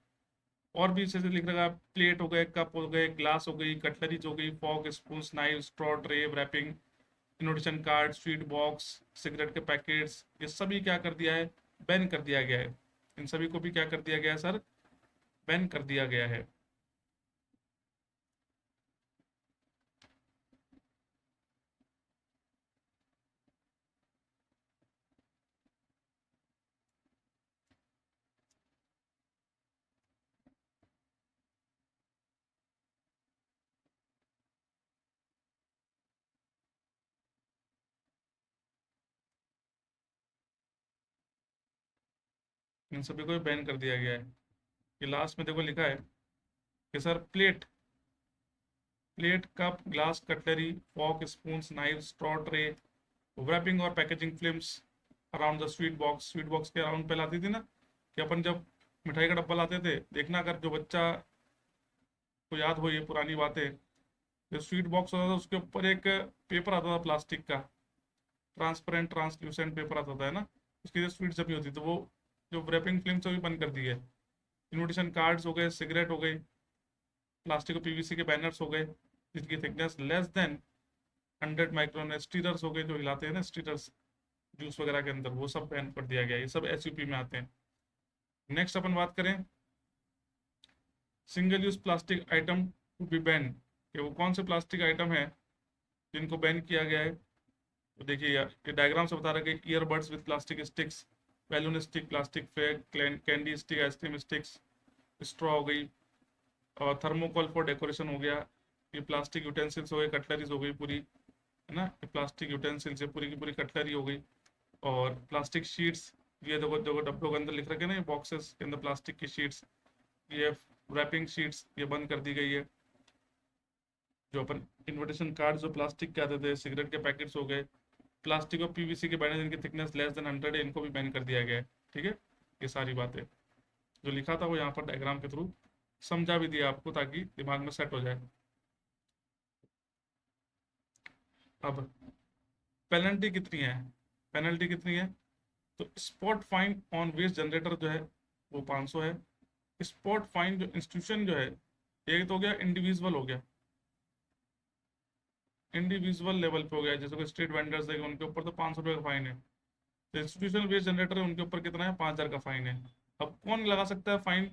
और भी जैसे लिख रखा है, प्लेट हो गए, कप हो गए, ग्लास हो गई, कटलरीज हो गई, fork, spoon, knife, straw, tray, wrapping, invitation card, sweet box, cigarette के पैकेट्स, ये सभी क्या कर दिया है, बैन कर दिया गया है। इन सभी को भी क्या कर दिया गया है सर, बैन कर दिया गया है। इन सभी को बैन कर दिया गया है। ये लास्ट में देखो लिखा है कि sir plate plate, cup, glass, cutlery, fork, spoon, knife, straw, tray, wrapping और packaging films around the sweet box. Sweet box के अराउंड पहले आती थी ना कि अपन जब मिठाई का डब्बा लाते थे, देखना अगर जो बच्चा को याद हो ये पुरानी बातें, जो स्वीट बॉक्स होता था उसके ऊपर एक पेपर आता था प्लास्टिक का, ट्रांसपेरेंट ट्रांसल्यूसेंट पेपर आता था, है ना, उसकी जो स्वीट छपी होती, तो वो जो रैपिंग फिल्म से भी बंद कर दी है। इनविटेशन कार्ड्स हो गए, सिगरेट हो गई, प्लास्टिक और पीवीसी के बैनर्स हो गए जिनकी thickness less than 100 micron, stirrers हो गए जो हिलाते हैं ना, स्टीरर्स जूस वगैरह के अंदर, वो सब बैन कर दिया गया। ये सब एसयूपी में आते हैं। नेक्स्ट अपन बात करें single use plastic item to be ban, कि वो कौन से प्लास्टिक आइटम है जिनको बैन किया गया है। तो देखिए यार, ये डायग्राम से बता रहा है कि earbuds with plastic sticks, balloon stick, plastic flag, candy stick, ice cream sticks, straw हो गई, और थर्मोकॉल फॉर डेकोरेशन हो गया। ये प्लास्टिक यूटेंसिल्स हो गए, कटलरीज हो गई पूरी, है ना, ये प्लास्टिक यूटेंसिल्स है, पूरी की पूरी कटलरी हो गई। और प्लास्टिक शीट्स, ये देखो देखो डब्बों के अंदर लिख रखे ना, ये बॉक्सेस के अंदर प्लास्टिक की शीट्स, ये रैपिंग शीट्स ये बंद कर दी गई है। जो अपन इनविटेशन कार्ड जो प्लास्टिक के आते थे, सिगरेट के पैकेट्स हो गए, प्लास्टिक और पीवीसी के बैनर जिनकी थिकनेस लेस देन 100 है, इनको भी बैन कर दिया गया है। ठीक है, ये सारी बातें जो लिखा था वो यहाँ पर डायग्राम के थ्रू समझा भी दिया आपको ताकि दिमाग में सेट हो जाए। अब पेनल्टी कितनी है, पेनल्टी कितनी है, तो spot fine on waste generator जो है वो 500 है। स्पॉट फाइन जो इंस्टीट्यूशन जो है, एक तो हो गया इंडिविजुअल, हो गया इंडिविजुअल लेवल पे हो गया, जैसे कोई स्ट्रीट वेंडर्स है उनके ऊपर तो 500 रुपये का फाइन है। तो इंस्टीट्यूशनल वेस्ट जनरेटर है उनके ऊपर कितना है, 5,000 का फाइन है। अब कौन लगा सकता है fine,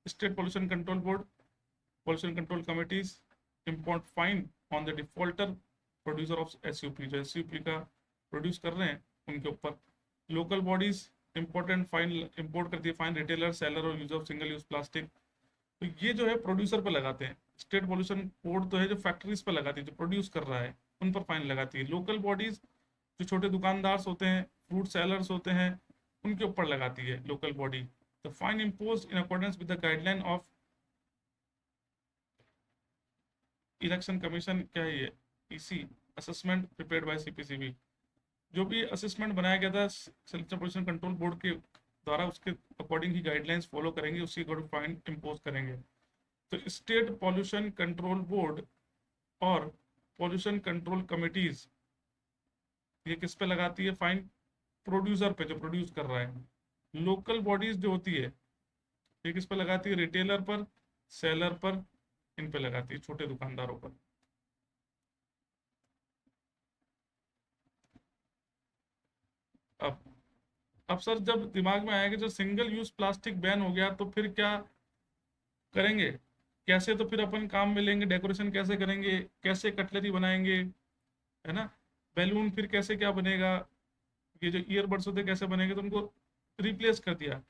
state pollution control board, pollution control committees, import fine on the defaulter producer of SUP, जो एसयूपी का प्रोड्यूस कर रहे हैं उनके ऊपर। Local bodies important fine import करती है, फाइन रिटेलर, सेलर और user of single use plastic. तो ये जो है प्रोड्यूसर पे लगाते हैं। स्टेट पोल्यूशन बोर्ड तो है जो फैक्ट्रीज पे लगाती है, जो प्रोड्यूस कर रहा है उन पर फाइन लगाती है। लोकल बॉडीज जो छोटे दुकानदार होते हैं, फ्रूट सेलर्स होते हैं, उनके ऊपर लगाती है local body. The fine impose in accordance with the guideline of election commission, क्या है ये, EC, assessment prepared by CPCB. जो भी असेसमेंट बनाया गया था सिलेक्शन पोल्यूशन कंट्रोल बोर्ड के द्वारा, उसके अकॉर्डिंग ही गाइडलाइंस फॉलो करेंगे, उसी अकॉर्डिंग फाइन इम्पोज करेंगे। तो स्टेट पॉल्यूशन कंट्रोल बोर्ड और पॉल्यूशन कंट्रोल कमिटीज ये किस पे लगाती है फाइन, प्रोड्यूसर पे जो प्रोड्यूस कर रहा है। लोकल बॉडीज जो होती है ये किस पे लगाती है, रिटेलर पर, सेलर पर, इन पे लगाती है, छोटे दुकानदारों पर। अब अब सर जब दिमाग में आया कि जो सिंगल यूज प्लास्टिक बैन हो गया तो फिर क्या करेंगे, कैसे तो फिर अपन काम में लेंगे, डेकोरेशन कैसे करेंगे, कैसे कटलरी बनाएंगे, है ना, बैलून फिर कैसे क्या बनेगा, ये जो ईयरबड्स होते कैसे बनेंगे, तो उनको रिप्लेस कर दिया।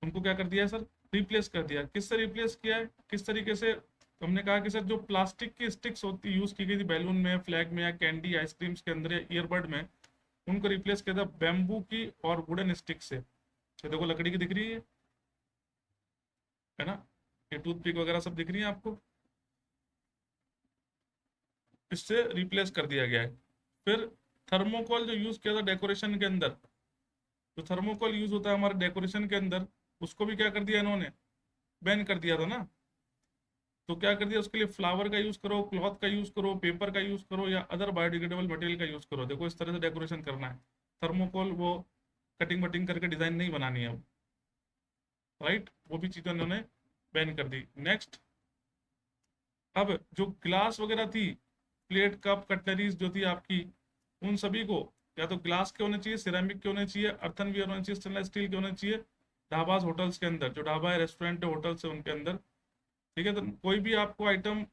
उनको क्या कर दिया सर, रिप्लेस कर दिया। किससे रिप्लेस किया है, किस तरीके से, हमने कहा कि सर जो प्लास्टिक की स्टिक्स होती यूज की गई थी बैलून में, फ्लैग में, या कैंडी आइसक्रीम्स के अंदर, या ईयरबड में, उनको रिप्लेस किया था बैम्बू की और वुडन स्टिक से। ये देखो लकड़ी की दिख रही है ना, ये टूथपिक वगैरह सब दिख रही है आपको, इससे रिप्लेस कर दिया गया है। फिर थर्मोकोल जो यूज किया था डेकोरेशन के अंदर, जो थर्मोकोल यूज होता है हमारे डेकोरेशन के अंदर, उसको भी क्या कर दिया इन्होंने, बैन कर दिया था ना। तो क्या कर दिया, उसके लिए फ्लावर का यूज करो, क्लॉथ का यूज करो, पेपर का यूज करो, या अदर बायोडिग्रेडेबल मटेरियल का यूज करो। देखो इस तरह से डेकोरेशन करना है, थर्मोकोल वो कटिंग वटिंग करके डिजाइन नहीं बनानी है अब, राइट, वो भी चीजें उन्होंने बैन कर दी। नेक्स्ट, अब जो ग्लास वगैरह थी, प्लेट, कप, कटलरीज जो थी आपकी, उन सभी को या तो ग्लास के होने चाहिए, सिरेमिक के होने चाहिए, अर्थनवियर होने चाहिए, स्टेनलेस स्टील के होने चाहिए। ढाबाज होटल्स के अंदर, जो ढाबा है, रेस्टोरेंट है, होटल्स है, उनके अंदर, ठीक है, तो कोई भी आपको आइटम,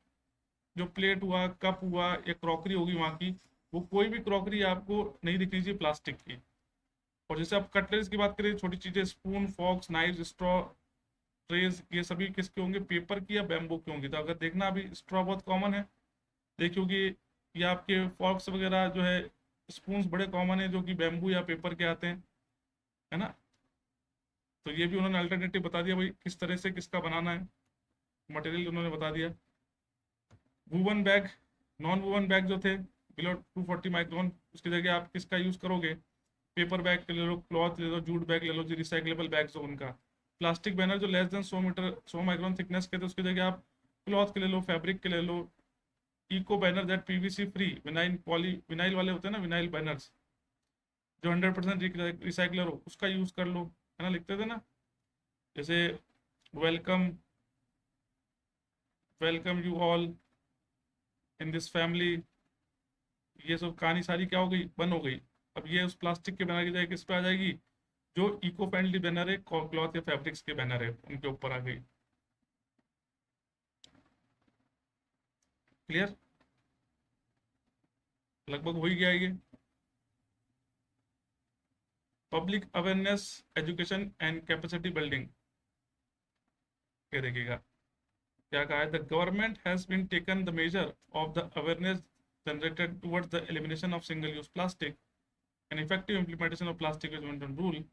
जो प्लेट हुआ, कप हुआ, या क्रॉकरी होगी वहाँ की, वो कोई भी क्रॉकरी आपको नहीं दिखनी चाहिए प्लास्टिक की। और जैसे आप कटलरीज की बात करें, छोटी चीजें, spoon, forks, knife, straw, trays, ये सभी किसके होंगे, पेपर की या बैम्बू की होंगी। तो अगर देखना, अभी स्ट्रॉ बहुत कॉमन है, देखिए ये आपके फॉक्स वगैरह जो है, स्पून्स बड़े कॉमन है जो कि बैम्बू या पेपर के आते हैं, है ना। तो ये भी उन्होंने अल्टरनेटिव बता दिया भाई किस तरह से किसका बनाना है, मटेरियल उन्होंने बता दिया। Woven bag, non woven bag जो थे बिलो 240 माइक्रोन, उसकी जगह आप किसका यूज़ करोगे, पेपर बैग ले लो, क्लॉथ ले लो, जूट बैग ले लो, जो रिसाइकलेबल बैग्स हो उनका। प्लास्टिक बैनर जो less than 100 meter 100 micron thickness के थे, उसकी जगह आप क्लॉथ के ले लो, फैब्रिक के ले लो। Eco banner that PVC free, vinyl poly vinyl वाले होते हैं ना, विनाइल बैनर्स जो 100% रिसाइकलर हो, उसका यूज़ कर लो, है ना, लिखते थे ना, जैसे welcome welcome you all in this family. ये सब कहानी सारी क्या हो गई, बंद हो गई। अब ये उस प्लास्टिक के बैनर की जगह किस पे आ जाएगी, जो इको फ्रेंडली बैनर है, क्लॉथ या फैब्रिक्स के बैनर है, उनके ऊपर आ गई। क्लियर, लगभग हो ही गया ये। Public awareness education and capacity building, ये देखिएगा क्या कहा है, the government has been taken the measure of the awareness generated towards the elimination of single use plastic and effective implementation of plastic waste rule,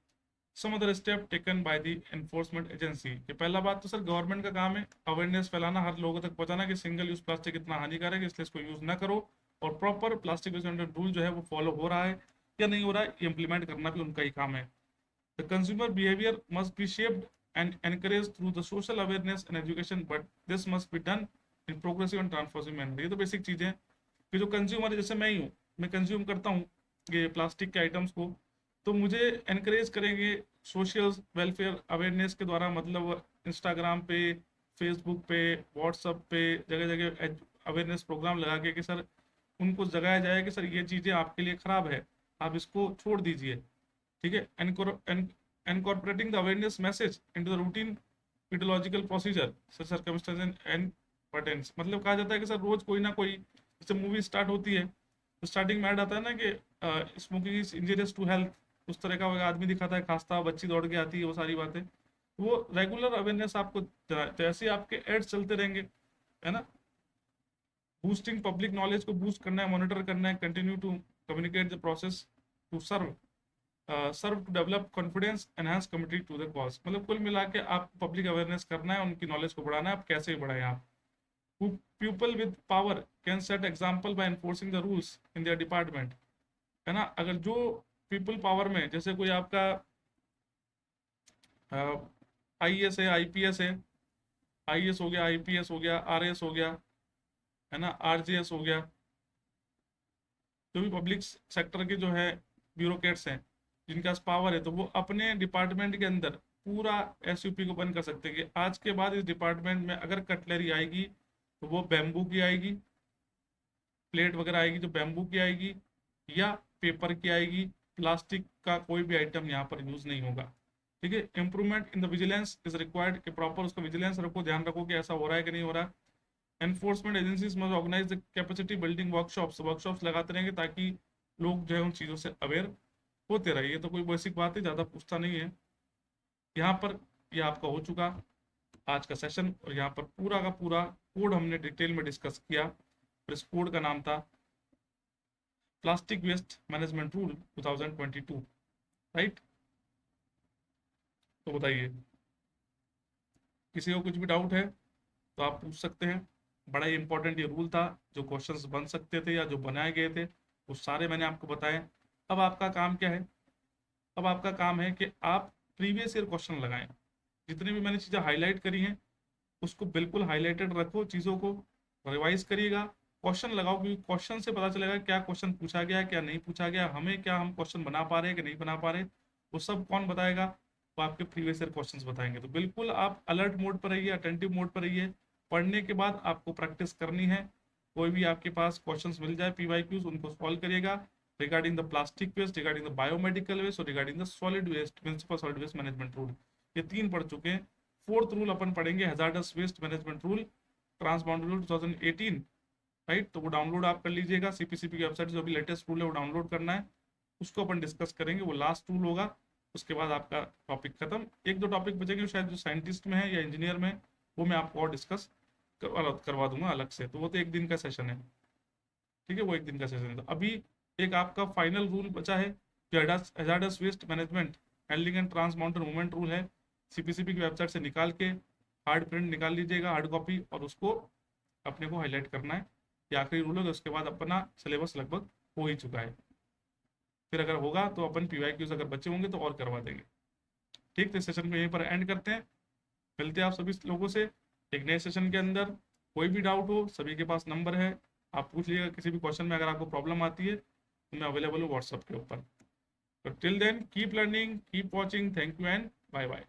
some other step taken by the enforcement agency. कि पहला बात तो sir government का काम है awareness फैलाना, हर लोगों तक पहुंचाना कि सिंगल यूज प्लास्टिक इतना हानिकारक है, इसलिए इसको यूज ना करो। और प्रॉपर प्लास्टिक वेस्ट रूल जो है वो फॉलो हो रहा है या नहीं हो रहा है, इम्प्लीमेंट करना भी उनका ही काम है। The consumer behaviour must be shaped and encouraged through the social awareness and education, but this must be done in progressive and transformative manner। ये तो बेसिक चीज़ है कि जो कंज्यूमर है, जैसे मैं ही हूँ, मैं कंज्यूम करता हूँ ये प्लास्टिक के आइटम्स को, तो मुझे एनकरेज करेंगे सोशल वेलफेयर अवेयरनेस के द्वारा, मतलब इंस्टाग्राम पे, फेसबुक पे, व्हाट्सअप पे, जगह जगह अवेयरनेस प्रोग्राम लगा के कि सर उनको जगाया जाए कि सर ये चीज़ें आपके लिए ख़राब है, आप इसको छोड़ दीजिए। ठीक है, incorporating the awareness message into the routine pedagogical procedure such circumstances and patterns। मतलब कहा जाता है कि सर रोज कोई ना कोई, जैसे मूवी स्टार्ट होती है तो स्टार्टिंग में ऐड आता है ना कि smoking is injurious to health, उस तरह का वो आदमी दिखाता है, खांसता बच्ची दौड़ के आती है, वो सारी बातें, वो रेगुलर अवेयरनेस आपको तो ऐसे ही आपके एड्स चलते रहेंगे, है ना। बूस्टिंग पब्लिक नॉलेज को बूस्ट करना है, मॉनिटर करना है, continue to communicate the process to serve to develop confidence enhance committee to the cause. मतलब कुल मिला के आप पब्लिक अवेयरनेस करना है, उनकी नॉलेज को बढ़ाना है, आप कैसे बढ़ाएं आप। People with power can set example bye enforcing the rules in their department, है ना। अगर जो पीपल पावर में, जैसे कोई आपका आईएएस है, आईपीएस है, आईएएस हो गया, आईपीएस हो गया, आरएएस हो गया, है ना, आरजेएस हो गया, जो भी पब्लिक सेक्टर के जो है ब्यूरोक्रेट्स हैं जिनके पास पावर है, तो वो अपने डिपार्टमेंट के अंदर पूरा एसयूपी को बंद कर सकते हैं कि आज के बाद इस डिपार्टमेंट में अगर कटलरी आएगी तो वो बैम्बू की आएगी, प्लेट वगैरह आएगी जो बैम्बू की आएगी या पेपर की आएगी, प्लास्टिक का कोई भी आइटम यहाँ पर यूज नहीं होगा। ठीक है, improvement in the vigilance is required, कि प्रॉपर उसका विजिलेंस रखो, ध्यान रखो कि ऐसा हो रहा है कि नहीं हो रहा। Enforcement agencies must organise the capacity building workshops लगाते रहेंगे ताकि लोग जो है उन चीज़ों से अवेयर होते रहे। ये तो कोई बेसिक बात है, ज़्यादा पूछता नहीं है। यहाँ पर ये आपका हो चुका आज का सेशन, और यहाँ पर पूरा का पूरा कोड हमने डिटेल में डिस्कस किया, और इस कोड का नाम था plastic waste management rule 2022, right. तो बताइए, किसी को कुछ भी डाउट है तो आप पूछ सकते हैं। बड़ा ही इंपॉर्टेंट ये रूल था, जो क्वेश्चंस बन सकते थे या जो बनाए गए थे वो सारे मैंने आपको बताए। अब आपका काम क्या है, अब आपका काम है कि आप प्रीवियस ईयर क्वेश्चन लगाएं। जितनी भी मैंने चीज़ें हाईलाइट करी हैं उसको बिल्कुल हाईलाइटेड रखो, चीज़ों को रिवाइज करिएगा, क्वेश्चन लगाओ, क्योंकि क्वेश्चन से पता चलेगा क्या क्वेश्चन पूछा गया, क्या नहीं पूछा गया, हमें क्या हम क्वेश्चन बना पा रहे हैं कि नहीं बना पा रहे, वो सब कौन बताएगा, वो आपके प्रीवियस ईयर क्वेश्चंस बताएंगे। तो बिल्कुल आप अलर्ट मोड पर रहिए, अटेंटिव मोड पर रहिए। पढ़ने के बाद आपको प्रैक्टिस करनी है। कोई भी आपके पास क्वेश्चंस मिल जाए पीवाईक्यूज, उनको सॉल्व करिएगा regarding the plastic waste, regarding the biomedical waste और regarding the solid waste, principal solid waste management rule. ये 3 पढ़ चुके हैं। 4th रूल अपन पढ़ेंगे hazardous waste management rule, transboundary rule 2018, right. तो वो डाउनलोड आप कर लीजिएगा, सीपीसीपी की वेबसाइट जो भी लेटेस्ट रूल है वो डाउनलोड करना है, उसको अपन डिस्कस करेंगे, वो लास्ट रूल होगा। उसके बाद आपका टॉपिक खत्म। 1-2 टॉपिक बचेंगे शायद जो साइंटिस्ट में है या इंजीनियर में, वो मैं आपको और डिस्कस करवा दूंगा अलग से, तो वो तो 1 दिन का सेशन है। ठीक है, वो 1 दिन का सेशन है। तो अभी एक आपका फाइनल रूल बचा है जो hazardous waste management handling and transmountain movement rule है। CPCB की वेबसाइट से निकाल के हार्ड प्रिंट निकाल लीजिएगा, हार्ड कॉपी, और उसको अपने को हाईलाइट करना है। ये आखिरी रूल है, उसके बाद अपना सिलेबस लगभग हो ही चुका है। फिर अगर होगा तो अपन PYQs अगर बचे होंगे तो और करवा देंगे। ठीक, तो सेशन को यहीं पर एंड करते हैं। मिलते हैं आप सभी लोगों से एक नए सेशन के अंदर। कोई भी डाउट हो, सभी के पास नंबर है, आप पूछ लीजिएगा। किसी भी क्वेश्चन में अगर आपको प्रॉब्लम आती है तो मैं अवेलेबल हूँ व्हाट्सएप के ऊपर। तो till then keep learning, keep watching, thank you and bye bye.